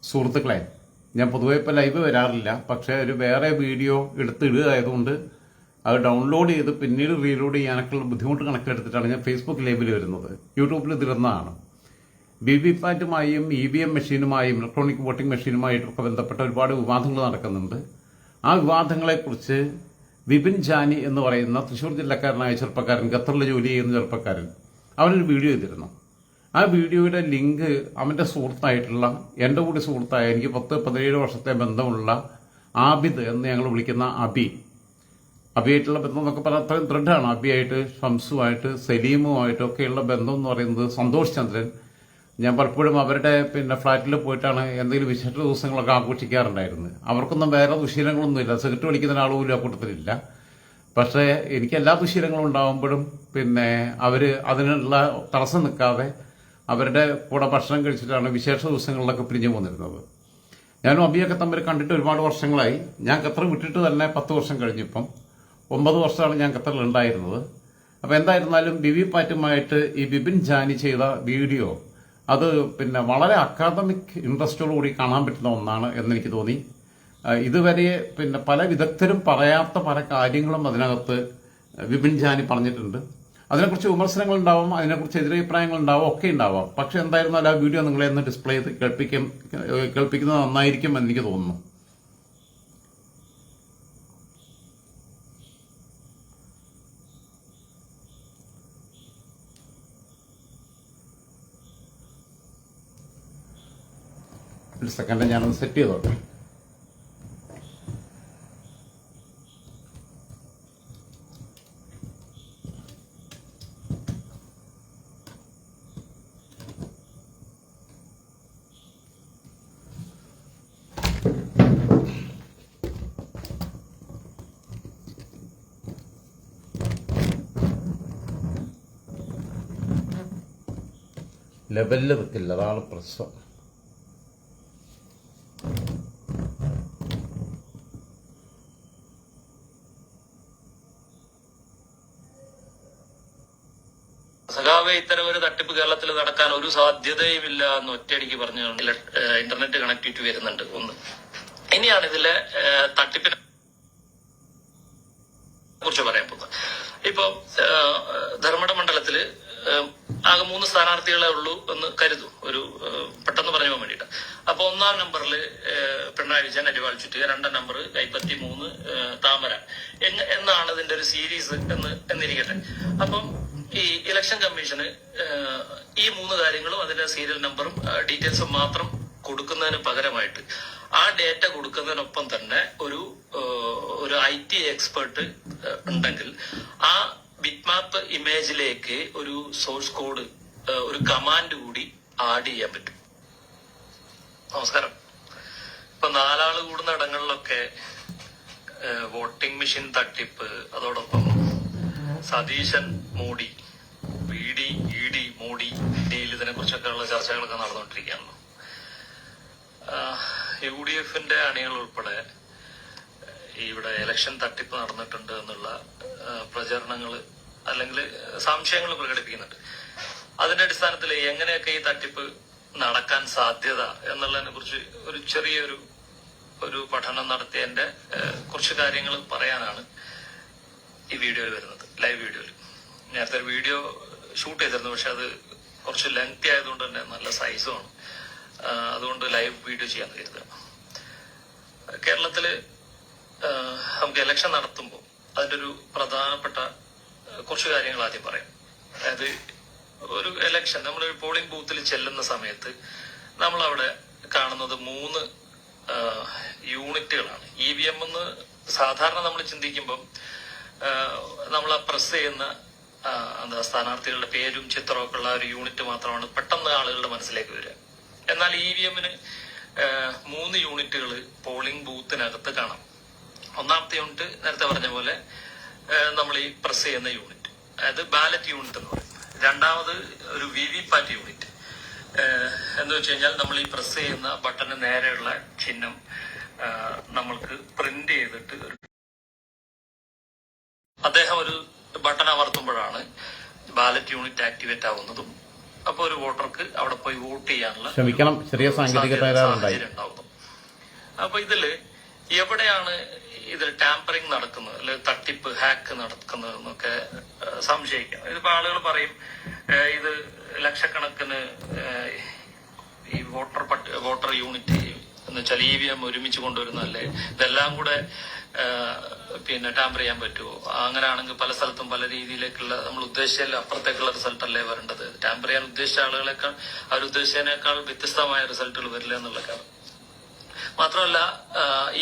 സുഹൃത്തുക്കളെ, ഞാൻ പൊതുവെ ഇപ്പോൾ ലൈവ് വരാറില്ല. പക്ഷേ ഒരു വേറെ വീഡിയോ എടുത്തിടുകയായതുകൊണ്ട് അത് ഡൗൺലോഡ് ചെയ്ത് പിന്നീട് റീലോഡ് ചെയ്യാനൊക്കെയുള്ള ബുദ്ധിമുട്ട് കണക്കിലെടുത്തിട്ടാണ് ഞാൻ ഫേസ്ബുക്ക് ലൈവിൽ വരുന്നത്. യൂട്യൂബിൽ ഇതിരുന്നതാണ്. വിവിപാറ്റുമായും EVM മെഷീനുമായും ഇലക്ട്രോണിക് വോട്ടിംഗ് മെഷീനുമായിട്ടൊക്കെ ബന്ധപ്പെട്ട ഒരുപാട് വിവാദങ്ങൾ നടക്കുന്നുണ്ട്. ആ വിവാദങ്ങളെക്കുറിച്ച് വിപിൻ ജാനി എന്ന് പറയുന്ന തൃശ്ശൂർ ജില്ലക്കാരനായ ചെറുപ്പക്കാരൻ, ഖത്തറിൽ ജോലി ചെയ്യുന്ന ചെറുപ്പക്കാരൻ, അവനൊരു വീഡിയോ ചെയ്തിരുന്നു. ആ വീഡിയോയുടെ ലിങ്ക് അവൻ്റെ സുഹൃത്തായിട്ടുള്ള, എൻ്റെ കൂടി സുഹൃത്തായ, എനിക്ക് 10-17 വർഷത്തെ ബന്ധമുള്ള ആബിദ് എന്ന് ഞങ്ങൾ വിളിക്കുന്ന അബിയായിട്ടുള്ള ബന്ധം എന്നൊക്കെ പറഞ്ഞാൽ അത്രയും ദൃഢമാണ്. അബിയായിട്ട്, ഷംസുമായിട്ട്, സലീമുമായിട്ടും ഒക്കെയുള്ള ബന്ധം എന്ന് പറയുന്നത് സന്തോഷ് ചന്ദ്രൻ. ഞാൻ പലപ്പോഴും അവരുടെ ഫ്ലാറ്റിൽ പോയിട്ടാണ് എന്തെങ്കിലും വിശേഷ ദിവസങ്ങളൊക്കെ ആഘോഷിക്കാറുണ്ടായിരുന്നത്. അവർക്കൊന്നും വേറെ ദുശീലങ്ങളൊന്നുമില്ല. സിഗരറ്റ് വലിക്കുന്ന ഒരാളുപോലും ആ കൂട്ടത്തിലില്ല. പക്ഷേ എനിക്ക് എല്ലാ ദുശീലങ്ങളും ഉണ്ടാകുമ്പോഴും അവർ അതിനുള്ള തടസ്സം നിൽക്കാതെ അവരുടെ കൂടെ ഭക്ഷണം കഴിച്ചിട്ടാണ് വിശേഷ ദിവസങ്ങളിലൊക്കെ പിരിഞ്ഞു പോന്നിരുന്നത്. ഞാനും അബിയൊക്കെ തമ്മിൽ കണ്ടിട്ട് ഒരുപാട് വർഷങ്ങളായി. ഞാൻ ഖത്തർ വിട്ടിട്ട് തന്നെ 10 വർഷം കഴിഞ്ഞിപ്പം 9 വർഷമാണ് ഞാൻ ഖത്തറിൽ ഉണ്ടായിരുന്നത്. അപ്പോൾ എന്തായിരുന്നാലും വിവിപാറ്റുമായിട്ട് ഈ വിപിൻ ജാനി ചെയ്ത വീഡിയോ അത് വളരെ അക്കാദമിക് ഇൻട്രസ്റ്റോടുകൂടി കാണാൻ പറ്റുന്ന ഒന്നാണ് എന്നെനിക്ക് തോന്നി. ഇതുവരെ പല വിദഗ്ധരും പറയാത്ത പല കാര്യങ്ങളും അതിനകത്ത് വിപിൻ ജാനി പറഞ്ഞിട്ടുണ്ട്. അതിനെക്കുറിച്ച് വിമർശനങ്ങൾ ഉണ്ടാവും, അതിനെക്കുറിച്ച് എതിരഭിപ്രായങ്ങൾ ഉണ്ടാവും, ഒക്കെ ഉണ്ടാവാം. പക്ഷെ എന്തായിരുന്നാലും ആ വീഡിയോ നിങ്ങളെ ഒന്ന് ഡിസ്പ്ലേ ചെയ്ത് കേൾപ്പിക്കുന്നത് നന്നായിരിക്കും എന്നെനിക്ക് തോന്നുന്നു. ഒരു സെക്കൻഡ്, ഞാനൊന്ന് സെറ്റ് ചെയ്തോട്ടെ. ലെവലിൽ വെക്കില്ല, അതാണ് പ്രശ്നം. സഖാവെ, ഇത്തരം ഒരു തട്ടിപ്പ് കേരളത്തിൽ നടക്കാൻ ഒരു സാധ്യതയുമില്ല എന്ന് ഒറ്റയടിക്ക് പറഞ്ഞു. ഇന്റർനെറ്റ് കണക്ടിവിറ്റി വരുന്നുണ്ട് ഒന്ന്. ഇനിയാണ് ഇതിലെ തട്ടിപ്പിനെ കുറിച്ച് പറയാൻ പോകുന്നത്. ഇപ്പൊ ധർമ്മട മണ്ഡലത്തില് ആകെ 3 സ്ഥാനാർത്ഥികളെ ഉള്ളൂ എന്ന് കരുതൂ, ഒരു പെട്ടെന്ന് പറഞ്ഞു പോകാൻ വേണ്ടിയിട്ട്. അപ്പൊ 1-ാം നമ്പറിൽ പിണറായി വിജയൻ, അരിവാൾ ചുറ്റിക, 2-ാം നമ്പർ കൈപ്പത്തി, 3 താമര എന്നാണ് ഇതിന്റെ ഒരു സീരീസ് എന്നിരിക്കട്ടെ. അപ്പം ഈ ഇലക്ഷൻ കമ്മീഷന് ഈ 3 കാര്യങ്ങളും അതിന്റെ സീരിയൽ നമ്പറും ഡീറ്റെയിൽസും മാത്രം കൊടുക്കുന്നതിന് പകരമായിട്ട് ആ ഡേറ്റ കൊടുക്കുന്നതിനൊപ്പം തന്നെ ഒരു IT എക്സ്പെർട്ട് ഉണ്ടെങ്കിൽ ആ ബിറ്റ്മാപ്പ് ഇമേജിലേക്ക് ഒരു സോഴ്സ് കോഡ്, ഒരു കമാൻഡ് കൂടി ആഡ് ചെയ്യാൻ പറ്റും. നമസ്കാരം. ഇപ്പൊ 4 ആള് കൂടുന്ന ഇടങ്ങളിലൊക്കെ വോട്ടിംഗ് മെഷീൻ തട്ടിപ്പ്, അതോടൊപ്പം സതീശൻ മോഡി, ED മോഡി ഡീൽ, ഇതിനെ കുറിച്ചൊക്കെ ഉള്ള ചർച്ചകളൊക്കെ നടന്നുകൊണ്ടിരിക്കുകയാണല്ലോ. UDFന്റെ അണികൾ ഉൾപ്പെടെ ഇവിടെ ഇലക്ഷൻ തട്ടിപ്പ് നടന്നിട്ടുണ്ട് എന്നുള്ള പ്രചരണങ്ങൾ അല്ലെങ്കിൽ സംശയങ്ങൾ പ്രകടിപ്പിക്കുന്നുണ്ട്. അതിന്റെ അടിസ്ഥാനത്തിൽ എങ്ങനെയൊക്കെ ഈ തട്ടിപ്പ് നടക്കാൻ സാധ്യത എന്നുള്ളതിനെ കുറിച്ച് ഒരു ചെറിയൊരു പഠനം നടത്തിയതിന്റെ കുറച്ച് കാര്യങ്ങൾ പറയാനാണ് ഈ വീഡിയോയിൽ വരുന്നത്, ലൈവ് വീഡിയോയിൽ. നേരത്തെ ഒരു വീഡിയോ ഷൂട്ട് ചെയ്തിരുന്നു, പക്ഷെ അത് കുറച്ച് ലെങ്തി ആയതുകൊണ്ട് തന്നെ നല്ല സൈസുമാണ്. അതുകൊണ്ട് ലൈവ് വീഡിയോ ചെയ്യാൻ കരുതുക. കേരളത്തില് നമുക്ക് ഇലക്ഷൻ നടത്തുമ്പോൾ അതിന്റെ ഒരു പ്രധാനപ്പെട്ട കുറച്ച് കാര്യങ്ങൾ ആദ്യം പറയാം. അതായത് ഒരു ഇലക്ഷൻ, നമ്മളൊരു പോളിംഗ് ബൂത്തിൽ ചെല്ലുന്ന സമയത്ത് നമ്മൾ അവിടെ കാണുന്നത് 3 യൂണിറ്റുകളാണ്. EVM എന്ന് സാധാരണ നമ്മൾ ചിന്തിക്കുമ്പം നമ്മൾ ആ പ്രസ് ചെയ്യുന്ന സ്ഥാനാർത്ഥികളുടെ പേരും ചിത്രവും ഒക്കെ ഉള്ള ഒരു യൂണിറ്റ് മാത്രമാണ് പെട്ടെന്ന് ആളുകളുടെ മനസ്സിലേക്ക് വരിക. എന്നാൽ EVMന് 3 യൂണിറ്റുകൾ പോളിംഗ് ബൂത്തിനകത്ത് കാണാം. 1-ാമത്തെ യൂണിറ്റ് നേരത്തെ പറഞ്ഞ പോലെ നമ്മൾ ഈ പ്രസ് ചെയ്യുന്ന യൂണിറ്റ്, അതായത് ബാലറ്റ് യൂണിറ്റ് എന്ന് പറയും. 2-ാമത് ഒരു വിവിപാറ്റ് യൂണിറ്റ് എന്ന് വെച്ച് കഴിഞ്ഞാൽ നമ്മൾ ഈ പ്രസ് ചെയ്യുന്ന ബട്ടന് നേരെയുള്ള ചിഹ്നം നമ്മൾക്ക് പ്രിന്റ് ചെയ്തിട്ട് അദ്ദേഹം ഒരു ബട്ടൺ അമർത്തുമ്പോഴാണ് ബാലറ്റ് യൂണിറ്റ് ആക്ടിവേറ്റ് ആവുന്നതും അപ്പൊ ഒരു വോട്ടർക്ക് അവിടെ പോയി വോട്ട് ചെയ്യാനുള്ള ക്ഷമിക്കണം, ചെറിയ സാങ്കേതിക തകരാറുണ്ടായി. ഉണ്ടാവുന്നു. അപ്പൊ ഇതില് എവിടെയാണ് ഇതിൽ ടാമ്പറിംഗ് നടക്കുന്നത്, അല്ലെങ്കിൽ തട്ടിപ്പ് ഹാക്ക് നടക്കുന്നത് എന്നൊക്കെ സംശയിക്കാം. ഇതിപ്പോ ആളുകൾ പറയും ഇത് ലക്ഷക്കണക്കിന് ഈ വോട്ടർ യൂണിറ്റ് എന്ന് വെച്ചാൽ EVM ഒരുമിച്ച് കൊണ്ടുവരുന്നതല്ലേ, ഇതെല്ലാം കൂടെ പിന്നെ ടാമ്പർ ചെയ്യാൻ പറ്റുമോ? അങ്ങനെയാണെങ്കിൽ പല സ്ഥലത്തും പല രീതിയിലേക്കുള്ള നമ്മൾ ഉദ്ദേശിച്ച അപ്പുറത്തേക്കുള്ള റിസൾട്ട് അല്ലേ വരേണ്ടത്. ടാമ്പർ ചെയ്യാൻ ഉദ്ദേശിച്ച ആളുകളെക്കാൾ അവരുദ്ദേശിച്ചതിനേക്കാൾ വ്യത്യസ്തമായ റിസൾട്ടുകൾ വരില്ല എന്നുള്ളതാണ്. മാത്രമല്ല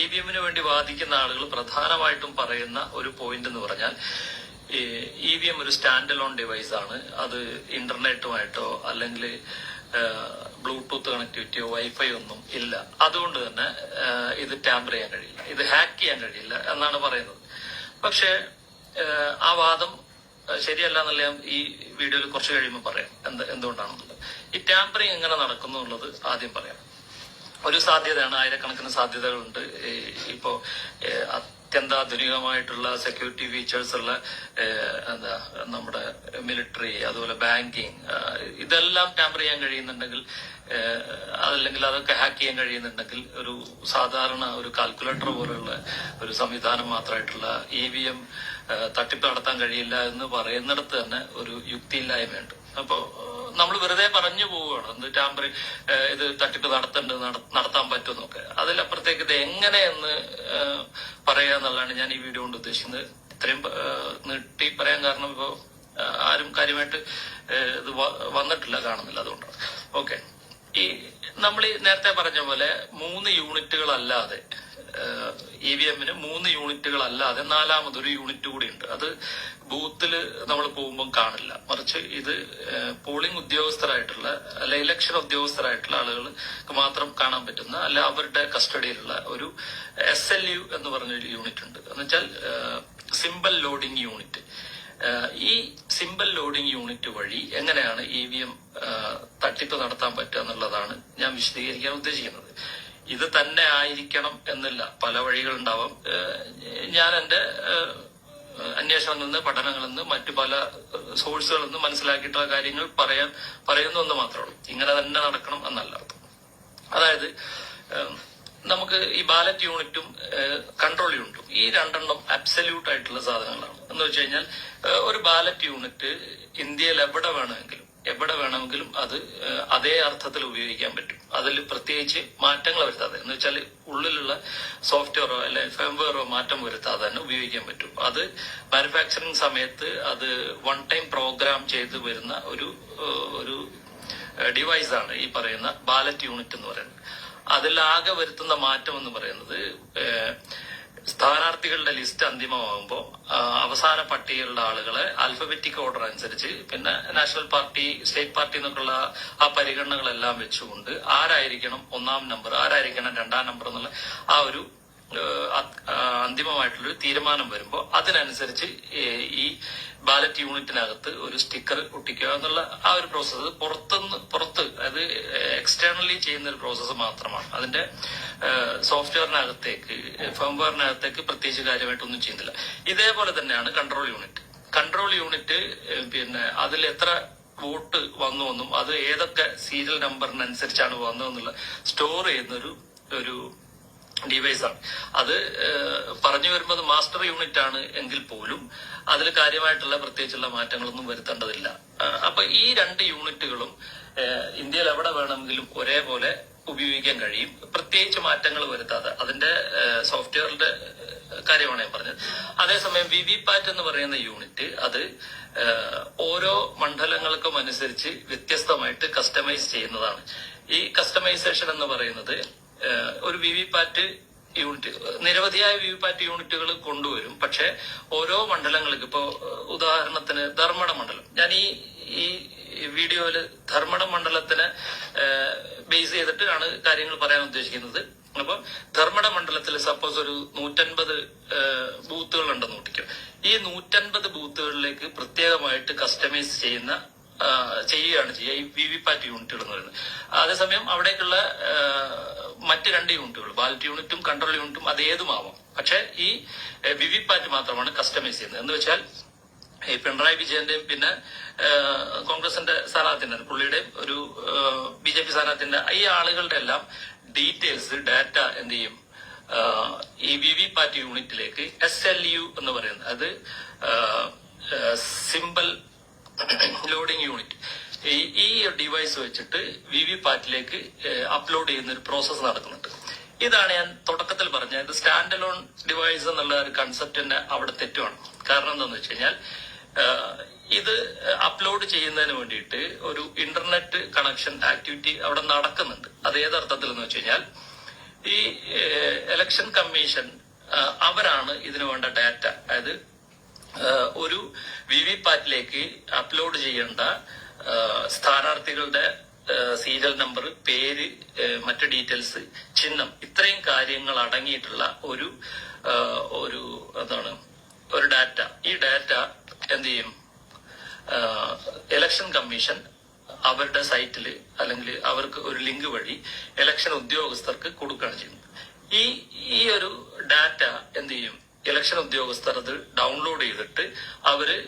EVM-ന് വേണ്ടി വാദിക്കുന്ന ആളുകൾ പ്രധാനമായിട്ടും പറയുന്ന ഒരു പോയിന്റ് എന്ന് പറഞ്ഞാൽ EVM ഒരു സ്റ്റാൻഡ് അലോൺ ഡിവൈസ് ആണ്. അത് ഇന്റർനെറ്റുമായിട്ടോ അല്ലെങ്കിൽ ബ്ലൂടൂത്ത് കണക്ടിവിറ്റിയോ വൈഫൈ ഒന്നും ഇല്ല. അതുകൊണ്ട് തന്നെ ഇത് ടാമ്പർ ചെയ്യാൻ കഴിയില്ല, ഇത് ഹാക്ക് ചെയ്യാൻ കഴിയില്ല എന്നാണ് പറയുന്നത്. പക്ഷെ ആ വാദം ശരിയല്ല എന്നല്ല ഞാൻ ഈ വീഡിയോയിൽ കുറച്ച് കഴിയുമ്പോൾ പറയാം എന്തുകൊണ്ടാണെന്നുള്ളത്. ഈ ടാമ്പറിങ് എങ്ങനെ നടക്കുന്നു എന്നുള്ളത് ആദ്യം പറയാം. ഒരു സാധ്യതയാണ്, ആയിരക്കണക്കിന് സാധ്യതകളുണ്ട്. ഇപ്പോ അത്യന്താധുനികമായിട്ടുള്ള സെക്യൂരിറ്റി ഫീച്ചേഴ്സ് ഉള്ള നമ്മുടെ മിലിറ്ററി, അതുപോലെ ബാങ്കിങ്, ഇതെല്ലാം ടാമ്പർ ചെയ്യാൻ കഴിയുന്നുണ്ടെങ്കിൽ, അതല്ലെങ്കിൽ അതൊക്കെ ഹാക്ക് ചെയ്യാൻ കഴിയുന്നുണ്ടെങ്കിൽ ഒരു സാധാരണ ഒരു കാൽക്കുലേറ്റർ പോലുള്ള ഒരു സംവിധാനം മാത്രമായിട്ടുള്ള EVM തട്ടിപ്പ് നടത്താൻ കഴിയില്ല എന്ന് പറയുന്നിടത്ത് തന്നെ ഒരു യുക്തിയില്ലായ്മയുണ്ട്. അപ്പോ നമ്മൾ വെറുതെ പറഞ്ഞു പോവുകയാണ് ഇത് തട്ടിപ്പ് നടത്താൻ പറ്റുമെന്നൊക്കെ. അതിലപ്പുറത്തേക്ക് ഇത് എങ്ങനെയെന്ന് പറയുക എന്നുള്ളതാണ് ഞാൻ ഈ വീഡിയോ കൊണ്ട് ഉദ്ദേശിക്കുന്നത്. ഇത്രയും നീട്ടി പറയാൻ കാരണം ഇപ്പോ ആരും കാര്യമായിട്ട് ഇത് വന്നിട്ടില്ല, കാണുന്നില്ല, അതുകൊണ്ടാണ്. ഓക്കെ, ഈ നമ്മൾ നേരത്തെ പറഞ്ഞ പോലെ 3 യൂണിറ്റുകളല്ലാതെ EVM-ന് 3 യൂണിറ്റുകളല്ലാതെ 4മതൊരു യൂണിറ്റ് കൂടി ഉണ്ട്. അത് ബൂത്തില് നമ്മൾ പോകുമ്പോൾ കാണില്ല, മറിച്ച് ഇത് പോളിംഗ് ഉദ്യോഗസ്ഥരായിട്ടുള്ള അല്ല ഇലക്ഷൻ ഉദ്യോഗസ്ഥരായിട്ടുള്ള ആളുകൾക്ക് മാത്രം കാണാൻ പറ്റുന്ന അല്ല അവരുടെ കസ്റ്റഡിയിലുള്ള ഒരു SLU എന്ന് പറഞ്ഞൊരു യൂണിറ്റ് ഉണ്ട്. എന്ന് വെച്ചാൽ സിമ്പിൾ ലോഡിംഗ് യൂണിറ്റ്. ഈ സിമ്പിൾ ലോഡിംഗ് യൂണിറ്റ് വഴി എങ്ങനെയാണ് EVM തട്ടിപ്പ് നടത്താൻ പറ്റുക എന്നുള്ളതാണ് ഞാൻ വിശദീകരിക്കാൻ ഉദ്ദേശിക്കുന്നത്. ഇത് തന്നെ ആയിരിക്കണം എന്നില്ല, പല വഴികളുണ്ടാവാം. ഞാൻ എന്റെ അന്വേഷണങ്ങളിൽ നിന്ന്, പഠനങ്ങളിൽ നിന്ന്, മറ്റു പല സോഴ്സുകളിൽ നിന്ന് മനസ്സിലാക്കിയിട്ടുള്ള കാര്യങ്ങൾ പറയുന്നു എന്ന് മാത്രമേ ഉള്ളൂ. ഇങ്ങനെ തന്നെ നടക്കണം എന്നല്ല അർത്ഥം. അതായത് നമുക്ക് ഈ ബാലറ്റ് യൂണിറ്റും കൺട്രോൾ യൂണിറ്റും ഈ രണ്ടെണ്ണം അബ്സല്യൂട്ട് ആയിട്ടുള്ള സാധനങ്ങളാണ്. എന്ന് വെച്ച് കഴിഞ്ഞാൽ ഒരു ബാലറ്റ് യൂണിറ്റ് ഇന്ത്യയിൽ എവിടെ വേണമെങ്കിലും അത് അതേ അർത്ഥത്തിൽ ഉപയോഗിക്കാൻ പറ്റും. അതിൽ പ്രത്യേകിച്ച് മാറ്റങ്ങൾ വരുത്താതെ, എന്ന് വെച്ചാൽ ഉള്ളിലുള്ള സോഫ്റ്റ്വെയറോ അല്ലെ ഫേംവെയറോ മാറ്റം വരുത്താതെ തന്നെ ഉപയോഗിക്കാൻ പറ്റും. അത് മാനുഫാക്ചറിങ് സമയത്ത് അത് വൺ ടൈം പ്രോഗ്രാം ചെയ്ത് വരുന്ന ഒരു ഡിവൈസാണ് ഈ പറയുന്ന ബാലറ്റ് യൂണിറ്റ് എന്ന് പറയുന്നത്. അതിലാകെ വരുത്തുന്ന മാറ്റം എന്ന് പറയുന്നത് സ്ഥാനാർത്ഥികളുടെ ലിസ്റ്റ് അന്തിമമാകുമ്പോൾ അവസാന പട്ടികയിലുള്ള ആളുകളെ ആൽഫബറ്റിക് ഓർഡർ അനുസരിച്ച്, പിന്നെ നാഷണൽ പാർട്ടി, സ്റ്റേറ്റ് പാർട്ടി എന്നൊക്കെയുള്ള ആ പരിഗണനകളെല്ലാം വെച്ചുകൊണ്ട് ആരായിരിക്കണം 1ാം നമ്പർ, ആരായിരിക്കണം 2ാം നമ്പർ എന്നുള്ള ആ ഒരു അന്തിമമായിട്ടുള്ളൊരു തീരുമാനം വരുമ്പോൾ അതിനനുസരിച്ച് ഈ ബാലറ്റ് യൂണിറ്റിനകത്ത് ഒരു സ്റ്റിക്കർ ഒട്ടിക്കുക എന്നുള്ള ആ ഒരു പ്രോസസ്സ് പുറത്ത് അതായത് എക്സ്റ്റേണലി ചെയ്യുന്ന ഒരു പ്രോസസ്സ് മാത്രമാണ്. അതിന്റെ സോഫ്റ്റ്വെയറിനകത്തേക്ക്, ഫേംവെയറിനകത്തേക്ക് പ്രത്യേകിച്ച് കാര്യമായിട്ടൊന്നും ചെയ്യുന്നില്ല. ഇതേപോലെ തന്നെയാണ് കൺട്രോൾ യൂണിറ്റ് പിന്നെ അതിൽ എത്ര വോട്ട് വന്നുവെന്നും അത് ഏതൊക്കെ സീരിയൽ നമ്പറിനനുസരിച്ചാണ് വന്നതെന്നുള്ള സ്റ്റോർ ചെയ്യുന്ന ഒരു ഡിവൈസാണ്. അത് പറഞ്ഞു വരുമ്പോൾ മാസ്റ്റർ യൂണിറ്റ് ആണ് എങ്കിൽ പോലും അതിൽ കാര്യമായിട്ടുള്ള പ്രത്യേകിച്ചുള്ള മാറ്റങ്ങളൊന്നും വരുത്തേണ്ടതില്ല. അപ്പൊ ഈ 2 യൂണിറ്റുകളും ഇന്ത്യയിൽ എവിടെ വേണമെങ്കിലും ഒരേപോലെ ഉപയോഗിക്കാൻ കഴിയും, പ്രത്യേകിച്ച് മാറ്റങ്ങൾ വരുത്താതെ. അതിന്റെ സോഫ്റ്റ്വെയറിന്റെ കാര്യമാണ് ഞാൻ പറഞ്ഞത്. അതേസമയം VVPAT എന്ന് പറയുന്ന യൂണിറ്റ് അത് ഓരോ മണ്ഡലങ്ങൾക്കും അനുസരിച്ച് വ്യത്യസ്തമായിട്ട് കസ്റ്റമൈസ് ചെയ്യുന്നതാണ്. ഈ കസ്റ്റമൈസേഷൻ എന്ന് പറയുന്നത് ഒരു VVPAT യൂണിറ്റ്, നിരവധിയായ VVPAT യൂണിറ്റുകൾ കൊണ്ടുവരും. പക്ഷെ ഓരോ മണ്ഡലങ്ങൾക്ക്, ഇപ്പോ ഉദാഹരണത്തിന് ധർമ്മട മണ്ഡലം, ഞാൻ ഈ വീഡിയോയില് ധർമ്മട മണ്ഡലത്തിനെ ബേസ് ചെയ്തിട്ടാണ് കാര്യങ്ങൾ പറയാൻ ഉദ്ദേശിക്കുന്നത്. അപ്പൊ ധർമ്മട മണ്ഡലത്തിൽ സപ്പോസ് ഒരു 150 ബൂത്തുകൾ ഉണ്ടെന്ന് നോട്ടിക്കും. ഈ 150 ബൂത്തുകളിലേക്ക് പ്രത്യേകമായിട്ട് കസ്റ്റമൈസ് ചെയ്യുകയാണ് ചെയ്യുക ഈ VVPAT യൂണിറ്റുകൾ എന്ന് പറയുന്നത്. അതേസമയം അവിടേക്കുള്ള മറ്റ് 2 യൂണിറ്റുകൾ, ബാലറ്റ് യൂണിറ്റും കൺട്രോൾ യൂണിറ്റും അതേതുമാവാം. പക്ഷെ ഈ VVPAT മാത്രമാണ് കസ്റ്റമൈസ് ചെയ്യുന്നത്. എന്ന് വെച്ചാൽ ഈ പിണറായി വിജയന്റെയും പിന്നെ കോൺഗ്രസിന്റെ സ്ഥാനാർത്ഥിന്റെ പുള്ളിയുടെയും ഒരു BJP സ്ഥാനാർത്ഥിന്റെ ഈ ആളുകളുടെ എല്ലാം ഡീറ്റെയിൽസ് ഡാറ്റ എന്ത് ചെയ്യും ഈ VVPAT യൂണിറ്റിലേക്ക് SLU എന്ന് പറയുന്നത് അത് സിമ്പിൾ ലോഡിംഗ് യൂണിറ്റ് ഈ ഡിവൈസ് വെച്ചിട്ട് VVPATലേക്ക് അപ്ലോഡ് ചെയ്യുന്ന ഒരു പ്രോസസ്സ് നടക്കുന്നുണ്ട്. ഇതാണ് ഞാൻ തുടക്കത്തിൽ പറഞ്ഞത്. ഇത് സ്റ്റാൻഡ് അലോൺ ഡിവൈസ് എന്നുള്ള ഒരു കൺസെപ്റ്റിന്റെ അവിടെ തെറ്റുമാണ്. കാരണം എന്താണെന്ന് വെച്ച് കഴിഞ്ഞാൽ ഇത് അപ്ലോഡ് ചെയ്യുന്നതിന് വേണ്ടിയിട്ട് ഒരു ഇന്റർനെറ്റ് കണക്ഷൻ ആക്ടിവിറ്റി അവിടെ നടക്കുന്നുണ്ട്. അത് ഏതർത്ഥത്തിൽ എന്ന് വെച്ച് കഴിഞ്ഞാൽ ഈ ഇലക്ഷൻ കമ്മീഷൻ അവരാണ് ഇതിനു വേണ്ട ഡാറ്റ, അതായത് ഒരു VVPATലേക്ക് അപ്ലോഡ് ചെയ്യേണ്ട സ്ഥാനാർത്ഥികളുടെ സീരിയൽ നമ്പർ, പേര്, മറ്റു ഡീറ്റെയിൽസ്, ചിഹ്നം, ഇത്രയും കാര്യങ്ങൾ അടങ്ങിയിട്ടുള്ള ഒരു ഒരു ഡാറ്റ. ഈ ഡാറ്റ എന്ത് ചെയ്യും ഇലക്ഷൻ കമ്മീഷൻ അവരുടെ സൈറ്റിൽ അല്ലെങ്കിൽ അവർക്ക് ഒരു ലിങ്ക് വഴി ഇലക്ഷൻ ഉദ്യോഗസ്ഥർക്ക് കൊടുക്കുകയാണ് ചെയ്യുന്നത്. ഈ ഒരു ഡാറ്റ എന്ത് ചെയ്യും ഇലക്ഷൻ ഉദ്യോഗസ്ഥർ അത് ഡൗൺലോഡ് ചെയ്തിട്ട് അവര്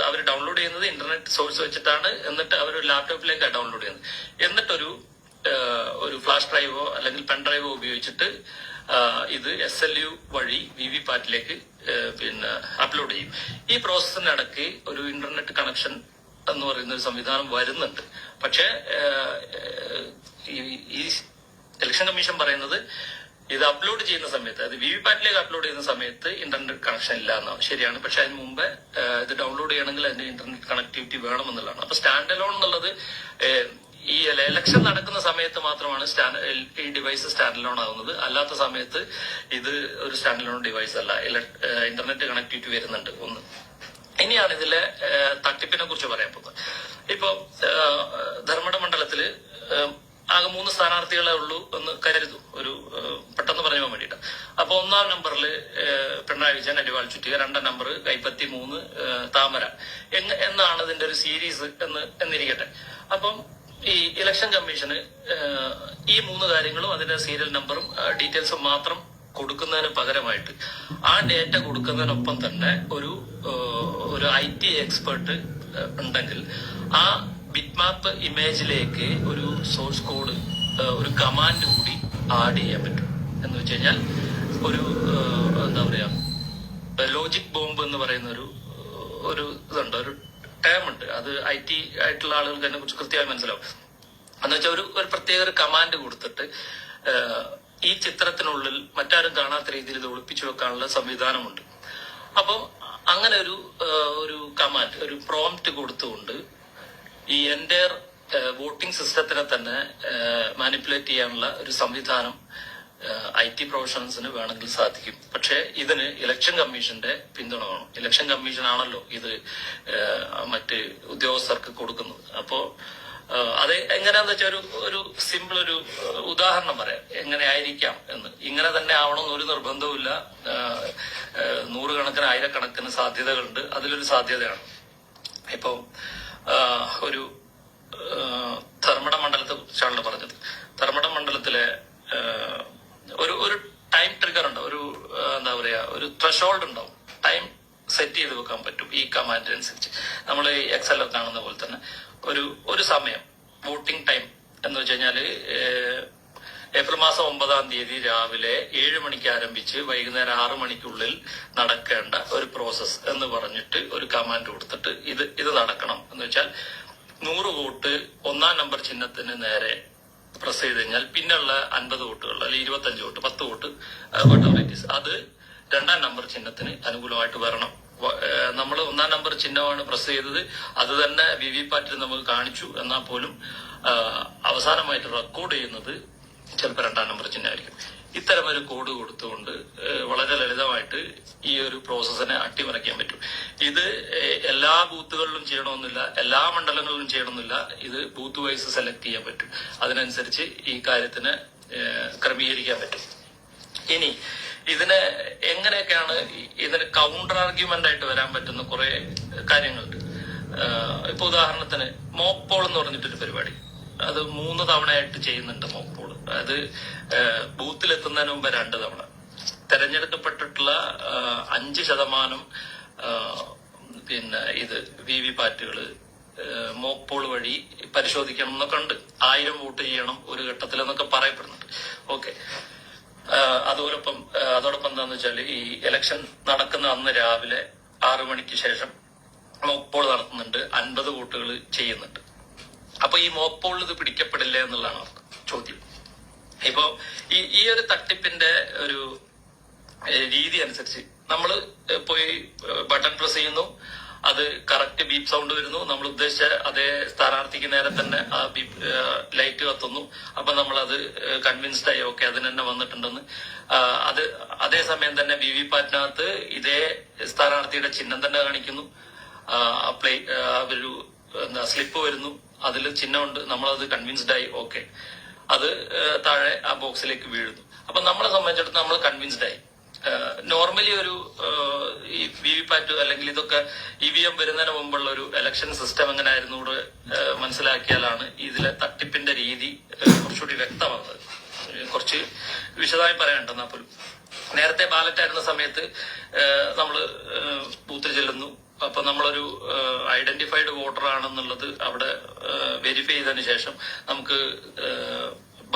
അവർ ഡൗൺലോഡ് ചെയ്യുന്നത് ഇന്റർനെറ്റ് സോഴ്സ് വെച്ചിട്ടാണ്. എന്നിട്ട് അവർ ലാപ്ടോപ്പിലേക്കാണ് ഡൗൺലോഡ് ചെയ്യുന്നത്. എന്നിട്ടൊരു ഫ്ലാഷ് ഡ്രൈവോ അല്ലെങ്കിൽ പെൻ ഡ്രൈവോ ഉപയോഗിച്ചിട്ട് ഇത് SLU വഴി VVPATലേക്ക് പിന്നെ അപ്ലോഡ് ചെയ്യും. ഈ പ്രോസസ്സിനിടയ്ക്ക് ഒരു ഇന്റർനെറ്റ് കണക്ഷൻ എന്ന് പറയുന്ന ഒരു സംവിധാനം വരുന്നുണ്ട്. പക്ഷേ ഈ ഇലക്ഷൻ കമ്മീഷൻ പറയുന്നത് ഇത് അപ്ലോഡ് ചെയ്യുന്ന സമയത്ത്, അത് VVPATലേക്ക് അപ്ലോഡ് ചെയ്യുന്ന സമയത്ത് ഇന്റർനെറ്റ് കണക്ഷൻ ഇല്ല എന്നാണ്. ശരിയാണ്. പക്ഷെ അതിന് മുമ്പ് ഇത് ഡൗൺലോഡ് ചെയ്യണമെങ്കിൽ അതിന്റെ ഇന്റർനെറ്റ് കണക്ടിവിറ്റി വേണമെന്നുള്ളതാണ്. അപ്പൊ സ്റ്റാൻഡ് അലോൺ എന്നുള്ളത് ഈ ഇലക്ഷൻ നടക്കുന്ന സമയത്ത് മാത്രമാണ് ഈ ഡിവൈസ് സ്റ്റാൻഡ് അലോൺ ആകുന്നത്. അല്ലാത്ത സമയത്ത് ഇത് ഒരു സ്റ്റാൻഡ് അലോൺ ഡിവൈസ് അല്ല. ഇന്റർനെറ്റ് കണക്ടിവിറ്റി വരുന്നുണ്ട്. ഒന്ന് ഇനിയാണ് ഇതിലെ തട്ടിപ്പിനെ കുറിച്ച് പറയാൻ പോകുന്നത്. ഇപ്പൊ ധർമ്മട മണ്ഡലത്തില് ആകെ 3 സ്ഥാനാർത്ഥികളെ ഉള്ളൂ എന്ന് കരുതു, ഒരു പെട്ടെന്ന് പറഞ്ഞു പോകാൻ വേണ്ടിയിട്ട്. അപ്പൊ 1-ാം നമ്പറിൽ പിണറായി വിജയൻ, അരിവാൾ ചുറ്റിക, 2-ാം നമ്പർ കൈപ്പത്തി, 3 താമര എന്നാണ് ഇതിന്റെ ഒരു സീരീസ് എന്നിരിക്കട്ടെ. അപ്പം ഈ ഇലക്ഷൻ കമ്മീഷന് ഈ 3 കാര്യങ്ങളും അതിന്റെ സീരിയൽ നമ്പറും ഡീറ്റെയിൽസും മാത്രം കൊടുക്കുന്നതിന് പകരമായിട്ട് ആ ഡേറ്റ കൊടുക്കുന്നതിനൊപ്പം തന്നെ ഒരു IT എക്സ്പെർട്ട് ഉണ്ടെങ്കിൽ ആ ബിറ്റ്മാപ്പ് ഇമേജിലേക്ക് ഒരു സോഴ്സ് കോഡ്, ഒരു കമാൻഡ് കൂടി ആഡ് ചെയ്യാൻ പറ്റും. എന്ന് വെച്ച് കഴിഞ്ഞാൽ ഒരു എന്താ പറയാ ലോജിക് ബോംബ് എന്ന് പറയുന്ന ഒരു ഇതുണ്ട്, ഒരു ടേം ഉണ്ട്. അത് IT ആയിട്ടുള്ള ആളുകൾക്ക് അതിനെ കുറിച്ച് കൃത്യമായി മനസ്സിലാവും. എന്ന് വെച്ചാൽ ഒരു പ്രത്യേക ഒരു കമാൻഡ് കൊടുത്തിട്ട് ഈ ചിത്രത്തിനുള്ളിൽ മറ്റാരും കാണാത്ത രീതിയിൽ ഇത് ഒളിപ്പിച്ചു വെക്കാനുള്ള സംവിധാനമുണ്ട്. അപ്പോൾ അങ്ങനെ ഒരു കമാൻഡ്, ഒരു പ്രോംപ്റ്റ് കൊടുത്തുകൊണ്ട് ഈ എൻ്റയർ വോട്ടിംഗ് സിസ്റ്റത്തിനെ തന്നെ മാനിപ്പുലേറ്റ് ചെയ്യാനുള്ള ഒരു സംവിധാനം IT പ്രൊഫഷണൽസിന് വേണമെങ്കിൽ സാധിക്കും. പക്ഷെ ഇതിന് ഇലക്ഷൻ കമ്മീഷന്റെ പിന്തുണ വേണം. ഇലക്ഷൻ കമ്മീഷൻ ആണല്ലോ ഇത് മറ്റ് ഉദ്യോഗസ്ഥർക്ക് കൊടുക്കുന്നത്. അപ്പോ അത് എങ്ങനെയാന്ന് വെച്ചാൽ ഒരു സിമ്പിൾ ഒരു ഉദാഹരണം പറയാം എങ്ങനെ ആയിരിക്കാം എന്ന്. ഇങ്ങനെ തന്നെ ആവണമെന്ന് ഒരു നിർബന്ധവുമില്ല. 100 കണക്കിന് 1000 കണക്കിന് സാധ്യതകളുണ്ട്. അതിലൊരു സാധ്യതയാണ് ഇപ്പോ ഒരു ധർമ്മട മണ്ഡലത്തെ കുറിച്ചാണല്ലോ പറഞ്ഞത്. ധർമ്മട മണ്ഡലത്തിലെ ഒരു ടൈം ട്രിഗർ ഉണ്ട്, ഒരു എന്താ പറയാ ഒരു ത്രഷോൾഡ് ഉണ്ടാവും. ടൈം സെറ്റ് ചെയ്ത് വെക്കാൻ പറ്റും ഈ കമാൻഡ് അനുസരിച്ച്. നമ്മൾ എക്സൽ കാണുന്ന പോലെ തന്നെ ഒരു സമയം, വോട്ടിംഗ് ടൈം എന്ന് വെച്ച് കഴിഞ്ഞാല് ഏപ്രിൽ മാസം 9-ാം തീയതി രാവിലെ 7 മണിക്ക് ആരംഭിച്ച് വൈകുന്നേരം 6 മണിക്കുള്ളിൽ നടക്കേണ്ട ഒരു പ്രോസസ് എന്ന് പറഞ്ഞിട്ട് ഒരു കമാൻഡ് കൊടുത്തിട്ട് ഇത് നടക്കണം എന്ന് വെച്ചാൽ 100 വോട്ട് 1-ാം നമ്പർ ചിഹ്നത്തിന് നേരെ പ്രസ് ചെയ്ത് കഴിഞ്ഞാൽ പിന്നെയുള്ള 50 വോട്ടുകൾ അല്ലെങ്കിൽ 25 വോട്ട്, 10 വോട്ട് അത് 2-ാം നമ്പർ ചിഹ്നത്തിന് അനുകൂലമായിട്ട് വരണം. നമ്മൾ 1-ാം നമ്പർ ചിഹ്നമാണ് പ്രസ് ചെയ്തത്, അത് തന്നെ VVPATൽ നമുക്ക് കാണിച്ചു. എന്നാൽ പോലും അവസാനമായിട്ട് റെക്കോർഡ് ചെയ്യുന്നത് ചിലപ്പോൾ 2-ാം നമ്പർ ചിഹ്നമായിരിക്കും. ഇത്തരം ഒരു കോഡ് കൊടുത്തുകൊണ്ട് വളരെ ലളിതമായിട്ട് ഈ ഒരു പ്രോസസ്സിനെ അട്ടിമറിക്കാൻ പറ്റും. ഇത് എല്ലാ ബൂത്തുകളിലും ചെയ്യണമെന്നില്ല, എല്ലാ മണ്ഡലങ്ങളിലും ചെയ്യണമെന്നില്ല. ഇത് ബൂത്ത് വൈസ് സെലക്ട് ചെയ്യാൻ പറ്റും. അതിനനുസരിച്ച് ഈ കാര്യത്തിന് ക്രമീകരിക്കാൻ പറ്റും. ഇനി ഇതിനെ എങ്ങനെയൊക്കെയാണ് ഇതിന് കൗണ്ടർ ആർഗ്യുമെന്റ് ആയിട്ട് വരാൻ പറ്റുന്ന കുറെ കാര്യങ്ങളുണ്ട്. ഇപ്പൊ ഉദാഹരണത്തിന് മോക്ക് പോൾ എന്ന് പറഞ്ഞിട്ടൊരു പരിപാടി, അത് 3 തവണയായിട്ട് ചെയ്യുന്നുണ്ട് മോക്ക് പോൾ. അത് ബൂത്തിലെത്തുന്നതിന് മുമ്പ് 2 തവണ. തെരഞ്ഞെടുക്കപ്പെട്ടിട്ടുള്ള 5% പിന്നെ ഇത് വിവിപാറ്റുകള് മോക്ക് പോൾ വഴി പരിശോധിക്കണം എന്നൊക്കെ ഉണ്ട്. 1000 വോട്ട് ചെയ്യണം ഒരു ഘട്ടത്തിൽ എന്നൊക്കെ പറയപ്പെടുന്നുണ്ട്. ഓക്കെ. അതോടൊപ്പം എന്താന്ന് വെച്ചാല് ഈ ഇലക്ഷൻ നടക്കുന്ന അന്ന് രാവിലെ 6 മണിക്ക് ശേഷം മോക്ക് പോൾ നടത്തുന്നുണ്ട്. 50 വോട്ടുകൾ ചെയ്യുന്നുണ്ട്. അപ്പൊ ഈ മോക്ക് പോളിൽ ഇത് പിടിക്കപ്പെടില്ല എന്നുള്ളതാണ് ചോദ്യം. ഇപ്പോ ഈ ഒരു തട്ടിപ്പിന്റെ ഒരു രീതി അനുസരിച്ച് നമ്മൾ പോയി ബട്ടൺ പ്രസ് ചെയ്യുന്നു, അത് കറക്റ്റ് ബീപ്പ് സൗണ്ട് വരുന്നു, നമ്മൾ ഉദ്ദേശിച്ച അതേ സ്ഥാനാർത്ഥിക്ക് നേരെ തന്നെ ആ ബീപ്പ് ലൈറ്റ് കത്തുന്നു. അപ്പൊ നമ്മൾ അത് കൺവിൻസ്ഡ് ആയി ഓക്കെ അതിന് തന്നെ വന്നിട്ടുണ്ടെന്ന്. അതേസമയം തന്നെ വിവിപാറ്റിനകത്ത് ഇതേ സ്ഥാനാർത്ഥിയുടെ ചിഹ്നം തന്നെ കാണിക്കുന്നു. ഒരു സ്ലിപ്പ് വരുന്നു, അതിൽ ചിഹ്നമുണ്ട്, നമ്മളത് കൺവിൻസ്ഡ് ആയി ഓക്കെ, അത് താഴെ ആ ബോക്സിലേക്ക് വീഴുന്നു. അപ്പൊ നമ്മളെ സംബന്ധിച്ചിടത്തോളം നമ്മൾ കൺവിൻസ്ഡ് ആയി. നോർമലി ഒരു ഈ വിവിപാറ്റ് അല്ലെങ്കിൽ ഇതൊക്കെ EVM വരുന്നതിന് മുമ്പുള്ള ഒരു ഇലക്ഷൻ സിസ്റ്റം എങ്ങനെയായിരുന്നു കൂടെ മനസ്സിലാക്കിയാലാണ് ഇതിലെ തട്ടിപ്പിന്റെ രീതി കുറച്ചുകൂടി വ്യക്തമാകുന്നത്. കുറച്ച് വിശദമായി പറയാനുണ്ടെന്നാ പോലും. നേരത്തെ ബാലറ്റ് ആയിരുന്ന സമയത്ത് നമ്മള് ബൂത്തിൽ ചെല്ലുന്നു, അപ്പൊ നമ്മളൊരു ഐഡന്റിഫൈഡ് വോട്ടർ ആണെന്നുള്ളത് അവിടെ വെരിഫൈ ചെയ്തതിന് ശേഷം നമുക്ക്